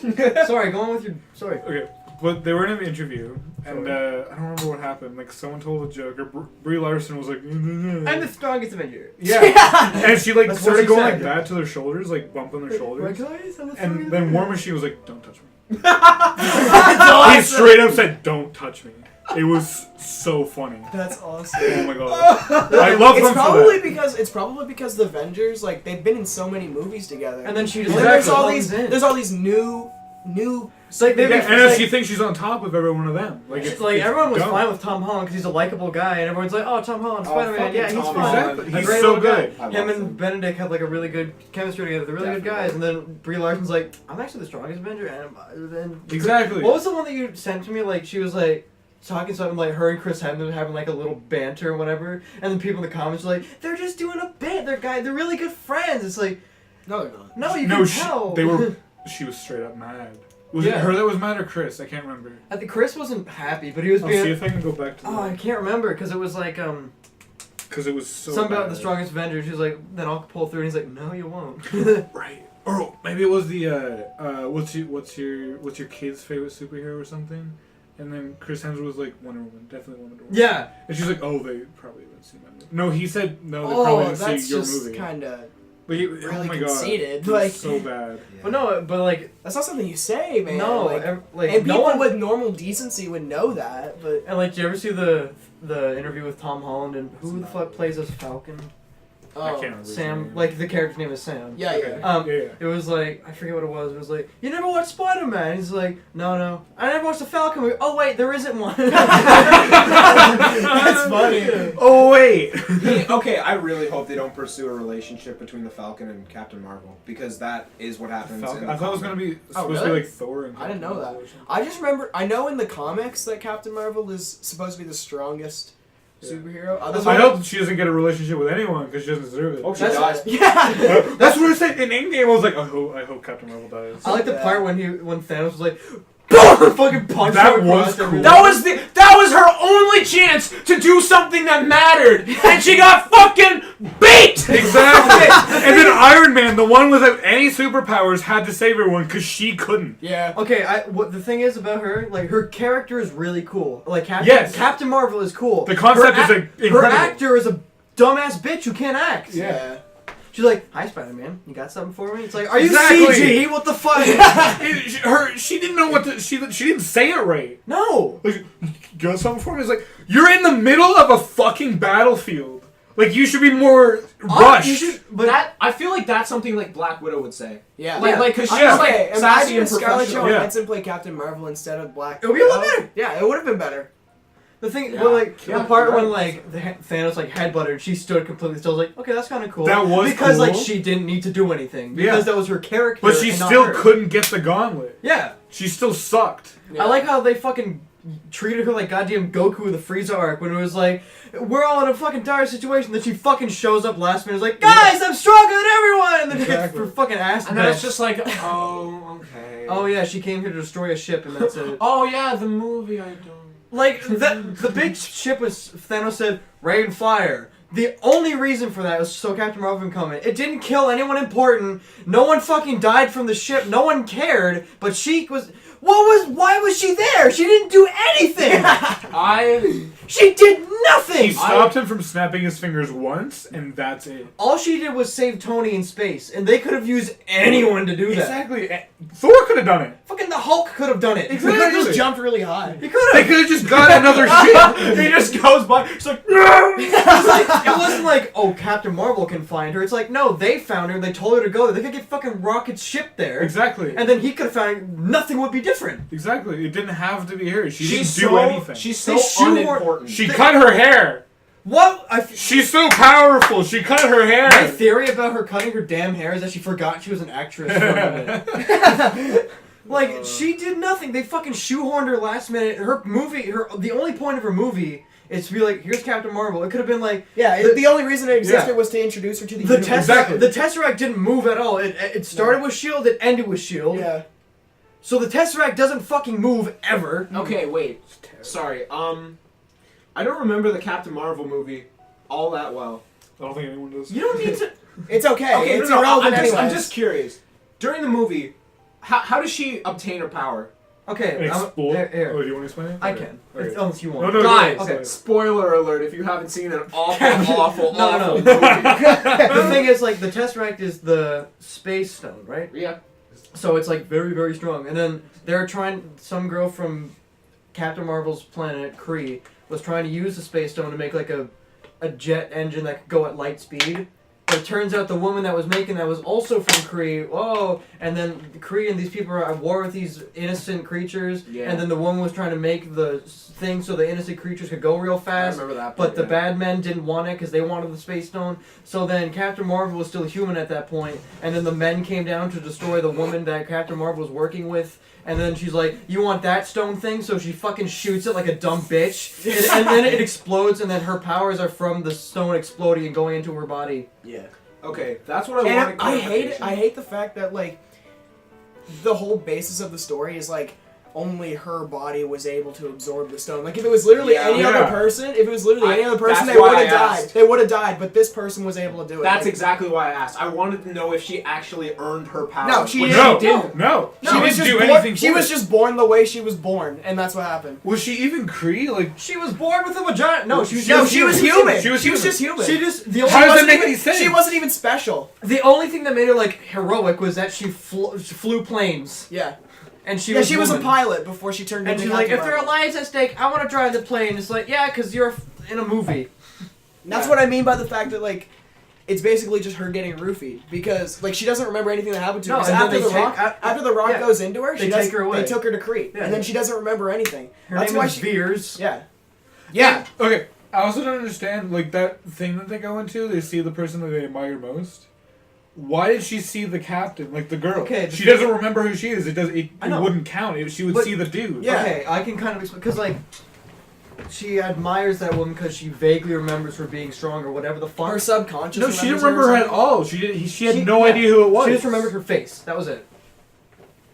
Speaker 3: Sorry, go on with your. Sorry.
Speaker 6: Okay, but they were in an interview, and I don't remember what happened. Like someone told a joke, or Brie Larson was like,
Speaker 3: I'm the strongest Avenger.
Speaker 6: yeah, and she like
Speaker 3: That's what
Speaker 6: started
Speaker 3: she
Speaker 6: going
Speaker 3: said.
Speaker 6: like that to their shoulders, like bumping their shoulders.
Speaker 3: guys, I'm the
Speaker 6: And then War Machine was like, "Don't touch me."
Speaker 4: That's
Speaker 6: He straight up said, "Don't touch me." It was so funny.
Speaker 4: That's awesome.
Speaker 6: Oh my god, I love them
Speaker 4: It's probably because the Avengers, like, they've been in so many movies together.
Speaker 3: And then she just
Speaker 4: And
Speaker 3: like,
Speaker 4: there's all
Speaker 3: comes
Speaker 4: these
Speaker 3: in.
Speaker 4: there's all these new
Speaker 3: It's like they
Speaker 6: Yeah, and
Speaker 3: like,
Speaker 6: she thinks she's on top of every one of them. Like, it's,
Speaker 3: like
Speaker 6: it's
Speaker 3: everyone was
Speaker 6: dumb.
Speaker 3: fine with Tom Holland because he's a likable guy, and everyone's like, "Oh, Tom Holland,
Speaker 5: Oh,
Speaker 3: Spider-Man,
Speaker 5: fucking
Speaker 3: yeah, he's
Speaker 5: Tom
Speaker 3: fine."
Speaker 6: Exactly.
Speaker 3: A
Speaker 6: He's
Speaker 3: great
Speaker 6: so
Speaker 3: little guy.
Speaker 6: good.
Speaker 5: I love
Speaker 3: Him
Speaker 5: him.
Speaker 3: and Benedict have like a really good chemistry together. They're really good guys, and then Brie Larson's like, "I'm actually the strongest Avenger," and then
Speaker 6: Exactly.
Speaker 3: What was the one that you sent to me? Like she was like talking something like her and Chris Hemsworth having like a little banter or whatever, and then people in the comments were like, "They're just doing a bit. They're really good friends." It's like.
Speaker 4: No, they're not.
Speaker 3: No, you
Speaker 6: No,
Speaker 3: can tell.
Speaker 6: they were. She was straight up mad. Was it
Speaker 3: Yeah.
Speaker 6: her that was mad or Chris? I can't remember.
Speaker 3: I think Chris wasn't happy, but he was
Speaker 6: I'll
Speaker 3: being.
Speaker 6: see if I can go back to
Speaker 3: Oh, I can't remember because it was like
Speaker 6: because it was so.
Speaker 3: something about
Speaker 6: bad.
Speaker 3: the strongest Avenger. She's like, then I'll pull through, and he's like, no, you won't.
Speaker 6: Right. Or maybe it was the what's your kid's favorite superhero or something, and then Chris Hemsworth was like Wonder Woman, definitely Wonder Woman.
Speaker 3: Yeah.
Speaker 6: And she's like, oh, they probably haven't seen that movie. No, he said no, they
Speaker 4: Oh,
Speaker 6: probably didn't
Speaker 4: that's
Speaker 6: see your
Speaker 4: just
Speaker 6: movie.
Speaker 4: kind of
Speaker 6: But he,
Speaker 4: really
Speaker 6: oh my
Speaker 4: conceited.
Speaker 6: god, it
Speaker 4: Like,
Speaker 6: was so bad.
Speaker 3: But no, but like
Speaker 4: that's not something you say, man.
Speaker 3: no,
Speaker 4: like,
Speaker 3: and
Speaker 4: people
Speaker 3: no one
Speaker 4: with normal decency would know that, but
Speaker 3: And like, did you ever see the interview with Tom Holland and who the fuck plays as Falcon?
Speaker 6: I can't remember. his
Speaker 3: Sam,
Speaker 6: name.
Speaker 3: like the character's name is Sam.
Speaker 4: yeah,
Speaker 6: Okay.
Speaker 4: yeah.
Speaker 6: Yeah.
Speaker 3: It was like, I forget what it was. It was like, you never watched Spider-Man? He's like, no. I never watched the Falcon movie. Oh wait, there isn't one.
Speaker 4: That's funny.
Speaker 6: Oh wait.
Speaker 5: Okay, I really hope they don't pursue a relationship between the Falcon and Captain Marvel because that is what happens.
Speaker 6: Falcon.
Speaker 5: In the
Speaker 6: I thought it was gonna
Speaker 5: comic.
Speaker 6: be supposed to
Speaker 4: really?
Speaker 6: be like Thor. And
Speaker 4: I didn't know
Speaker 6: Captain
Speaker 4: that.
Speaker 6: Marvel or something.
Speaker 4: I just remember, I know in the comics that Captain Marvel is supposed to be the strongest superhero.
Speaker 6: I hope she doesn't get a relationship with anyone because she doesn't deserve it.
Speaker 5: Oh, she
Speaker 4: That's-
Speaker 5: dies.
Speaker 4: Yeah.
Speaker 6: That's what I said in Endgame. I was like, I hope Captain Marvel dies.
Speaker 3: I like the part when Thanos was like, boom, fucking punch
Speaker 6: That
Speaker 3: him
Speaker 6: was
Speaker 3: across
Speaker 6: cool.
Speaker 3: everything.
Speaker 5: That was her only chance to do something that mattered, and she got fucking beat.
Speaker 6: Exactly. And then Iron Man, the one without any superpowers, had to save everyone because she couldn't.
Speaker 4: Yeah.
Speaker 3: Okay, what the thing is about her, like her character is really cool. Like
Speaker 6: Yes.
Speaker 3: Captain Marvel is cool.
Speaker 6: The concept is incredible.
Speaker 3: Her actor is a dumbass bitch who can't act.
Speaker 4: Yeah.
Speaker 3: She's like, "Hi, Spider-Man. You got something for me?" It's like, "Are you
Speaker 6: Exactly.
Speaker 3: CG? What the fuck?"
Speaker 6: She didn't know what to. She didn't say it right.
Speaker 3: No.
Speaker 6: Like, you got something for me? It's like you're in the middle of a fucking battlefield. Like you should be more rushed.
Speaker 3: You should, but
Speaker 5: That I feel like that's something like Black Widow would say.
Speaker 4: Yeah.
Speaker 5: Like, cause she's
Speaker 6: Yeah.
Speaker 5: like
Speaker 4: Okay,
Speaker 5: sassy
Speaker 4: imagine
Speaker 5: and
Speaker 4: if Scarlett
Speaker 5: professional.
Speaker 4: Johansson played Captain Marvel instead of Black
Speaker 3: It would be a lot
Speaker 4: Widow.
Speaker 3: better.
Speaker 4: Yeah, it would have been better.
Speaker 3: the thing,
Speaker 5: Yeah.
Speaker 3: but like
Speaker 5: Yeah,
Speaker 3: the part
Speaker 5: you're
Speaker 3: when
Speaker 5: right.
Speaker 3: like Thanos like headbutted, and she stood completely still. I was like, okay, that's kind of cool.
Speaker 6: That was
Speaker 3: because like
Speaker 6: cool.
Speaker 3: she didn't need to do anything
Speaker 6: Yeah.
Speaker 3: because that was her character.
Speaker 6: But she
Speaker 3: and not
Speaker 6: still
Speaker 3: her.
Speaker 6: couldn't get the gauntlet.
Speaker 3: Yeah.
Speaker 6: She still sucked.
Speaker 3: I like how they fucking treated her like goddamn Goku with the Frieza arc when it was like, we're all in a fucking dire situation. Then she fucking shows up last minute, is like, guys, I'm stronger than everyone, and then
Speaker 6: Exactly.
Speaker 3: her fucking ass.
Speaker 5: And then it's
Speaker 3: benched.
Speaker 5: just like, oh, okay.
Speaker 3: Oh yeah, she came here to destroy a ship, and that's it.
Speaker 5: Oh yeah, the movie I don't.
Speaker 3: Like the big ship was Thanos said rain fire. The only reason for that was so Captain Marvel can come in. It didn't kill anyone important. No one fucking died from the ship. No one cared. But she was. Why was she there? She didn't do anything. She did nothing.
Speaker 6: She stopped him from snapping his fingers once, and that's it.
Speaker 3: All she did was save Tony in space, and they could have used anyone to do that.
Speaker 6: Exactly. Thor could have done it.
Speaker 3: Fucking the Hulk could have done it.
Speaker 4: He could have just jumped really high.
Speaker 3: He could
Speaker 6: They
Speaker 3: have.
Speaker 6: could have just got another ship.
Speaker 5: He just goes by. It's like,
Speaker 3: It wasn't like, oh, Captain Marvel can find her. It's like, no, they found her. They told her to go there. They could get fucking Rocket's ship there.
Speaker 6: Exactly.
Speaker 3: And then he could have found her. Nothing would be different.
Speaker 6: Exactly. It didn't have to be her. She didn't
Speaker 5: she's
Speaker 6: do
Speaker 5: so
Speaker 6: anything.
Speaker 5: she's
Speaker 3: They
Speaker 5: so
Speaker 3: shoehorn-
Speaker 5: unimportant.
Speaker 6: She cut her hair.
Speaker 3: What?
Speaker 6: She's so powerful. She cut her hair.
Speaker 3: My theory about her cutting her damn hair is that she forgot she was an actress for a minute. Like, she did nothing. They fucking shoehorned her last minute. Her movie, the only point of her movie is to be like, here's Captain Marvel. It could have been like...
Speaker 4: Yeah, the only reason it existed
Speaker 6: Yeah.
Speaker 4: was to introduce her to the
Speaker 3: The
Speaker 4: universe.
Speaker 3: Tesseract, the Tesseract didn't move at all. It started with S.H.I.E.L.D., it ended with S.H.I.E.L.D.
Speaker 4: Yeah.
Speaker 3: So the Tesseract doesn't fucking move ever.
Speaker 5: Okay, wait. Sorry. I don't remember the Captain Marvel movie all that well.
Speaker 6: I don't think anyone does.
Speaker 3: You don't need to...
Speaker 4: It's okay.
Speaker 5: Okay,
Speaker 4: It's
Speaker 5: no,
Speaker 4: irrelevant
Speaker 5: I'm
Speaker 4: anyways.
Speaker 5: just curious. During the movie, how does she obtain her power?
Speaker 3: Okay,
Speaker 6: Explore.
Speaker 3: here.
Speaker 6: Oh, do you want to explain it?
Speaker 3: I
Speaker 6: Okay.
Speaker 3: can.
Speaker 6: Okay.
Speaker 3: Unless you
Speaker 6: No,
Speaker 3: want.
Speaker 6: no,
Speaker 5: Guys,
Speaker 6: okay.
Speaker 5: spoiler alert if you haven't seen an awful
Speaker 3: No.
Speaker 5: movie.
Speaker 3: The thing is, like, the Tesseract is the space stone, right?
Speaker 5: Yeah.
Speaker 3: So it's like very, very strong. And then they're trying. Some girl from Captain Marvel's planet, Kree, was trying to use the space stone to make like a jet engine that could go at light speed. But it turns out the woman that was making that was also from Kree. Whoa! And then Kree and these people are at war with these innocent creatures.
Speaker 5: Yeah.
Speaker 3: And then the woman was trying to make the thing so the innocent creatures could go real
Speaker 5: I
Speaker 3: fast.
Speaker 5: remember that.
Speaker 3: But
Speaker 5: part,
Speaker 3: the
Speaker 5: yeah.
Speaker 3: bad men didn't want it because they wanted the space stone. So then Captain Marvel was still human at that point, and then the men came down to destroy the woman that Captain Marvel was working with. And then she's like, "You want that stone thing?" So she fucking shoots it like a dumb bitch, and then it explodes. And then her powers are from the stone exploding and going into her body.
Speaker 4: Yeah.
Speaker 5: Okay, that's what I
Speaker 4: And
Speaker 5: wanted.
Speaker 4: I hate it. I hate the fact that like the whole basis of the story is like only her body was able to absorb the stone. Like if it was literally any other person, they would have died. They would have died, but this person was able to do it.
Speaker 5: That's
Speaker 4: like,
Speaker 5: exactly why I asked. I wanted to know if she actually earned her power.
Speaker 4: No, she
Speaker 5: which
Speaker 4: didn't.
Speaker 5: didn't.
Speaker 6: No.
Speaker 4: No,
Speaker 6: She didn't do anything.
Speaker 4: She was just born the way she was born, and that's what happened.
Speaker 6: Was she even Kree? Like,
Speaker 3: She was born with a vagina. No, she was
Speaker 4: No, she was human.
Speaker 6: She was
Speaker 4: just human.
Speaker 3: She just the only
Speaker 6: How does that
Speaker 4: wasn't
Speaker 6: make
Speaker 4: even-
Speaker 6: any sense?
Speaker 4: She wasn't even special.
Speaker 3: the only thing that made her like heroic was that she flew planes,
Speaker 4: Yeah.
Speaker 3: and she
Speaker 4: She was a
Speaker 3: woman.
Speaker 4: pilot before she turned
Speaker 3: And
Speaker 4: into
Speaker 3: she's like,
Speaker 4: Captain
Speaker 3: if there are
Speaker 4: Marvel.
Speaker 3: lives at stake, I want to drive the plane. It's like, yeah, because you're in a movie.
Speaker 4: That's what I mean by the fact that like it's basically just her getting roofied because like she doesn't remember anything that happened to her.
Speaker 3: No,
Speaker 4: 'Cause
Speaker 3: and then
Speaker 4: after
Speaker 3: they
Speaker 4: the rock,
Speaker 3: take-
Speaker 4: after the rock
Speaker 3: yeah.
Speaker 4: goes into her,
Speaker 3: They take her away.
Speaker 4: They took her to Crete,
Speaker 3: Yeah.
Speaker 4: and then she doesn't remember anything.
Speaker 3: Her
Speaker 4: That's
Speaker 3: name
Speaker 4: why
Speaker 3: is
Speaker 4: she.
Speaker 3: Veers.
Speaker 4: Yeah. Yeah.
Speaker 6: okay, I also don't understand, like, that thing that they go into, they see the person that they admire most. Why did she see the captain, like the girl?
Speaker 3: Okay,
Speaker 6: she doesn't remember who she is. It
Speaker 3: I know.
Speaker 6: wouldn't count. She would
Speaker 3: But-
Speaker 6: see the dude.
Speaker 4: Yeah.
Speaker 3: Okay, I can kind of explain because like she admires that woman because she vaguely remembers her being strong or whatever the fuck.
Speaker 4: Her subconscious.
Speaker 6: No, she didn't
Speaker 4: remembers
Speaker 6: remember her
Speaker 4: or
Speaker 6: at all. She had
Speaker 3: She-
Speaker 6: no
Speaker 3: yeah.
Speaker 6: idea who it was.
Speaker 3: She just remembered her face. That was it.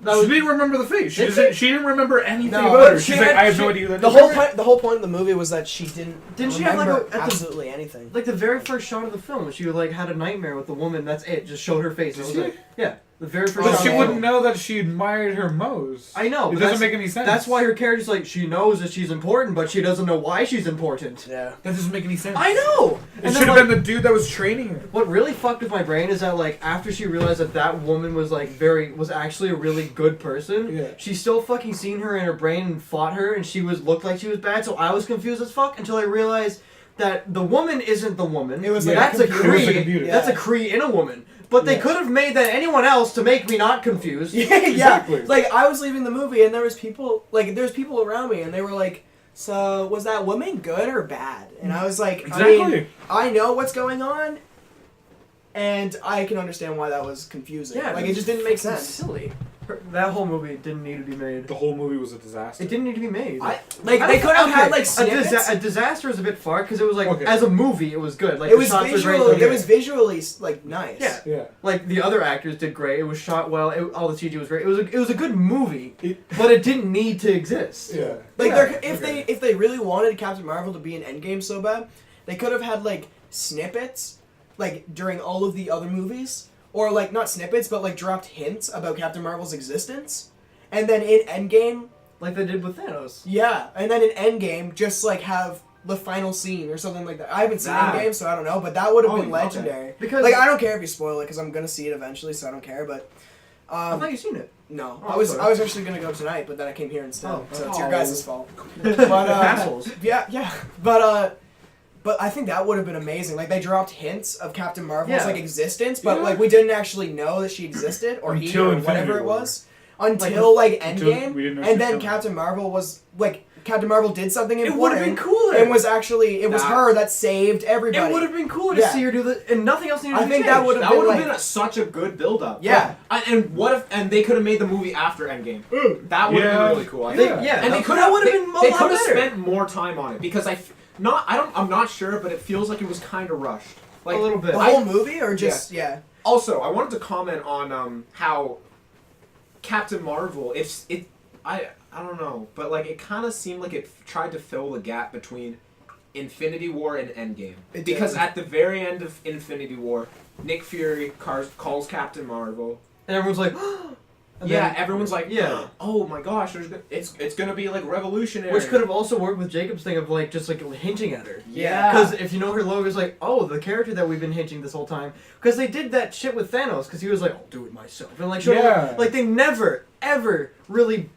Speaker 6: She didn't remember the face. She,
Speaker 3: Did
Speaker 6: doesn't, she didn't remember anything
Speaker 4: No,
Speaker 6: about
Speaker 4: but
Speaker 6: her.
Speaker 3: she
Speaker 6: She's like,
Speaker 3: had-
Speaker 6: I have
Speaker 3: she-
Speaker 6: no idea who that
Speaker 4: The
Speaker 6: is.
Speaker 4: whole point of the movie was that she didn't
Speaker 3: she have like
Speaker 4: remember
Speaker 3: at the-
Speaker 4: absolutely anything.
Speaker 3: Like the very first shot of the film, she like had a nightmare with the woman. That's it. Just showed her face. That was
Speaker 6: Did
Speaker 3: it. Yeah, the very first.
Speaker 6: But
Speaker 3: shot
Speaker 6: she
Speaker 3: of the
Speaker 6: wouldn't
Speaker 3: film.
Speaker 6: know that she admired her most.
Speaker 3: I know.
Speaker 6: It
Speaker 3: but
Speaker 6: doesn't
Speaker 3: that's-
Speaker 6: make any sense.
Speaker 3: That's why her character's like she knows that she's important, but she doesn't know why she's important.
Speaker 4: Yeah.
Speaker 6: That doesn't make any sense.
Speaker 3: I know.
Speaker 6: It
Speaker 3: And
Speaker 6: should
Speaker 3: then,
Speaker 6: have
Speaker 3: like,
Speaker 6: been the dude that was training her.
Speaker 3: What really fucked with my brain is that like after she realized that that woman was like was actually a really good person,
Speaker 6: Yeah.
Speaker 3: she still fucking seen her in her brain and fought her, and she looked like she was bad. So I was confused as fuck until I realized that the woman isn't the woman.
Speaker 4: It was
Speaker 6: like
Speaker 3: that's
Speaker 4: a
Speaker 3: a
Speaker 4: computer.
Speaker 6: It was a
Speaker 3: Kree.
Speaker 6: computer.
Speaker 3: That's a
Speaker 4: Yeah.
Speaker 3: Kree in a woman. But they
Speaker 4: Yeah.
Speaker 3: could have made that anyone else to make me not confused.
Speaker 4: Yeah,
Speaker 6: Exactly.
Speaker 4: Like I was leaving the movie and there was people around me and they were like, "So was that woman good or bad?" And I was like,
Speaker 6: Exactly.
Speaker 4: I know what's going on, and I can understand why that was confusing.
Speaker 3: Yeah,
Speaker 4: like it just didn't make sense.
Speaker 3: Silly. That whole movie didn't need to be made.
Speaker 6: The whole movie was a disaster.
Speaker 3: It didn't need to be made.
Speaker 4: They could have had like snippets.
Speaker 3: a disaster is a bit far because it was like
Speaker 6: Okay.
Speaker 3: as a movie it was good. Like
Speaker 4: It
Speaker 3: the
Speaker 4: was
Speaker 3: shots were great.
Speaker 4: visually.
Speaker 3: the-
Speaker 4: It was visually like nice.
Speaker 3: Yeah.
Speaker 6: Yeah.
Speaker 3: Like the other actors did great. It was shot well. All the CG was great. It was a good movie,
Speaker 6: It-
Speaker 3: but it didn't need to exist.
Speaker 6: Yeah.
Speaker 4: Like
Speaker 3: Yeah,
Speaker 4: if they really wanted Captain Marvel to be in Endgame so bad, they could have had like snippets, like during all of the other movies, or like not snippets, but like dropped hints about Captain Marvel's existence, and then in Endgame,
Speaker 3: Like they did with Thanos.
Speaker 4: yeah, and then in Endgame, just like have the final scene or something like that. I haven't seen
Speaker 5: That-
Speaker 4: Endgame, so I don't know, but that would have
Speaker 5: Oh,
Speaker 4: been
Speaker 5: okay.
Speaker 4: legendary.
Speaker 3: Because
Speaker 4: Like I don't care if you spoil it because I'm gonna see it eventually, so I don't care. But
Speaker 3: I thought you seen it.
Speaker 4: no,
Speaker 3: Oh,
Speaker 4: I was
Speaker 3: sorry.
Speaker 4: I was actually gonna go tonight, but then I came here instead,
Speaker 3: Oh.
Speaker 4: so it's your
Speaker 5: Oh.
Speaker 4: guys' fault. But
Speaker 3: Assholes.
Speaker 4: yeah, but I think that would have been amazing. Like they dropped hints of Captain Marvel's
Speaker 3: Yeah.
Speaker 4: like existence, but
Speaker 6: Yeah.
Speaker 4: like we didn't actually know that she existed or he
Speaker 6: Until
Speaker 4: or
Speaker 6: Infinity
Speaker 4: whatever it
Speaker 6: War.
Speaker 4: was until like
Speaker 6: Until
Speaker 4: Endgame,
Speaker 6: we didn't know she
Speaker 4: and
Speaker 6: was
Speaker 4: then
Speaker 6: coming.
Speaker 4: Captain Marvel was like Captain Marvel did something
Speaker 3: It
Speaker 4: important.
Speaker 3: would have been cooler.
Speaker 4: And was actually it was
Speaker 5: That-
Speaker 4: her that saved everybody.
Speaker 3: It would have been cooler to
Speaker 4: Yeah.
Speaker 3: see her do that, and nothing else needed to
Speaker 4: I
Speaker 3: be
Speaker 4: think that
Speaker 3: changed.
Speaker 4: would have
Speaker 5: That
Speaker 4: been
Speaker 5: would have
Speaker 4: like
Speaker 5: been such a good build-up.
Speaker 4: Yeah.
Speaker 5: And what if? And they could have made the movie after Endgame. That would have
Speaker 6: Yeah.
Speaker 5: been really cool. I
Speaker 3: They-
Speaker 5: think.
Speaker 3: yeah,
Speaker 5: And they
Speaker 3: that
Speaker 5: could have.
Speaker 3: would have been a
Speaker 5: They
Speaker 3: lot
Speaker 5: could have
Speaker 3: better.
Speaker 5: spent more time on it because I'm not sure, but it feels like it was kind of rushed. Like
Speaker 3: A little bit.
Speaker 4: the whole movie or just yeah.
Speaker 5: Also, I wanted to comment on how Captain Marvel. I don't know, but like it kind of seemed like it tried to fill the gap between Infinity War and Endgame.
Speaker 4: It
Speaker 5: Because
Speaker 4: did.
Speaker 5: at the very end of Infinity War, Nick Fury calls Captain Marvel.
Speaker 3: And everyone's like, and
Speaker 5: Yeah,
Speaker 3: then-
Speaker 5: everyone's like,
Speaker 3: yeah.
Speaker 5: oh my gosh, it's gonna be like revolutionary.
Speaker 3: Which could have also worked with Jacob's thing of like just like hinting at her.
Speaker 5: Yeah.
Speaker 3: Because if you know her logo is like, oh, the character that we've been hinting this whole time. Because they did that shit with Thanos. Because he was like, I'll do it myself. And like, showed
Speaker 6: Yeah.
Speaker 3: like they never ever really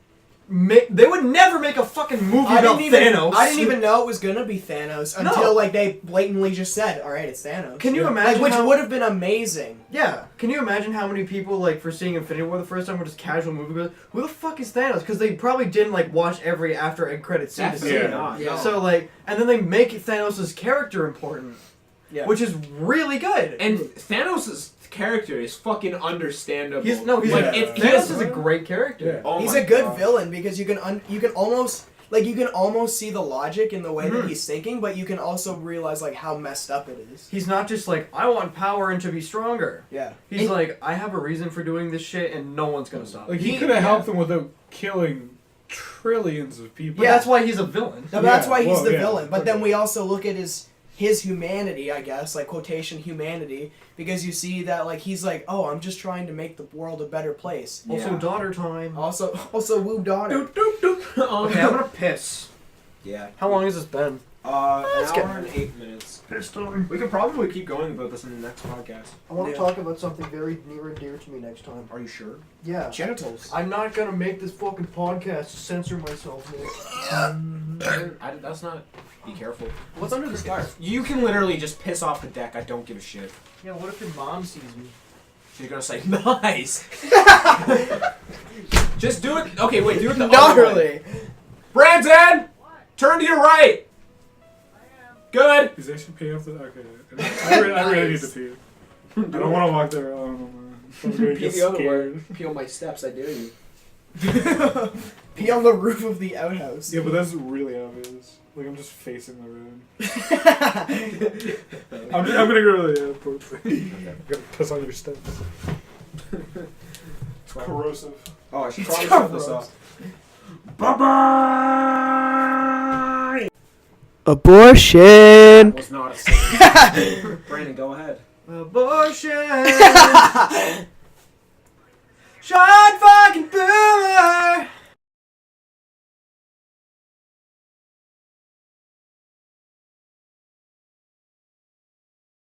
Speaker 3: they would never make a fucking movie about Thanos.
Speaker 4: I didn't even know it was gonna be Thanos until like they blatantly just said, "All right, it's Thanos."
Speaker 3: Can you
Speaker 6: Yeah.
Speaker 3: imagine?
Speaker 4: Like, which
Speaker 3: how,
Speaker 4: would have been amazing.
Speaker 3: Yeah. Can you imagine how many people like for seeing Infinity War the first time were just casual movie goers? Who the fuck is Thanos? Because they probably didn't like watch every after end credit scene to see
Speaker 5: Definitely
Speaker 3: him.
Speaker 5: not.
Speaker 4: Yeah.
Speaker 5: no.
Speaker 3: So like, and then they make Thanos' character important,
Speaker 4: Yeah.
Speaker 3: which is really good.
Speaker 5: And Thanos' character is fucking understandable.
Speaker 3: He's
Speaker 5: like
Speaker 6: Yeah.
Speaker 5: if he
Speaker 3: Thanos
Speaker 5: has,
Speaker 3: is a great character.
Speaker 6: Yeah.
Speaker 5: oh
Speaker 4: he's
Speaker 5: my
Speaker 4: a good
Speaker 5: God.
Speaker 4: villain because you can almost like you can almost see the logic in the way that he's thinking, but you can also realize like how messed up it is.
Speaker 3: He's not just like, I want power and to be stronger.
Speaker 4: Yeah.
Speaker 3: He's like, I have a reason for doing this shit and no one's gonna stop me.
Speaker 6: Like, he could have helped them without killing trillions of people.
Speaker 3: But that's why he's a villain.
Speaker 4: No, that's
Speaker 6: Yeah,
Speaker 4: why he's
Speaker 6: well,
Speaker 4: the
Speaker 6: yeah,
Speaker 4: villain. But then
Speaker 6: okay.
Speaker 4: we also look at his humanity, I guess, like quotation humanity, because you see that like he's like, oh, I'm just trying to make the world a better place.
Speaker 3: Also, daughter time.
Speaker 4: Also, woo daughter.
Speaker 3: Okay, I'm gonna piss.
Speaker 5: Yeah.
Speaker 3: How long has this been?
Speaker 5: An hour
Speaker 3: get-
Speaker 5: and 8 minutes.
Speaker 3: Piss time.
Speaker 5: We could probably keep going about this in the next podcast.
Speaker 2: I want to
Speaker 4: Yeah.
Speaker 2: talk about something very near and dear to me next time.
Speaker 5: Are you sure?
Speaker 2: Yeah.
Speaker 4: Genitals.
Speaker 3: I'm not gonna make this fucking podcast to censor myself, man.
Speaker 5: That's not. Be careful.
Speaker 3: What's under the scarf?
Speaker 5: You can literally just piss off the deck. I don't give a shit.
Speaker 3: Yeah, what if your mom sees me?
Speaker 5: She's gonna say, nice. Just do it. Okay, wait. Do it the
Speaker 4: Not
Speaker 5: other way.
Speaker 4: really.
Speaker 5: Brandon, turn to your right. Good.
Speaker 6: He's actually paying off the. Okay. I really need to pee. I don't want to walk there alone. I'm gonna
Speaker 5: Pee
Speaker 6: get
Speaker 5: the other
Speaker 6: scared.
Speaker 5: way. Pee on my steps. I dare you.
Speaker 4: Pee on the roof of the outhouse.
Speaker 6: Yeah, but that's really obvious. Like, I'm just facing the room. I'm gonna go to the airport. I'm gonna piss on your steps. It's corrosive.
Speaker 5: Oh, I should
Speaker 4: It's
Speaker 5: probably shut this
Speaker 4: gross.
Speaker 5: up.
Speaker 6: Bye-bye!
Speaker 4: Abortion.
Speaker 5: That was not a sing. Brandon, go ahead.
Speaker 3: Abortion!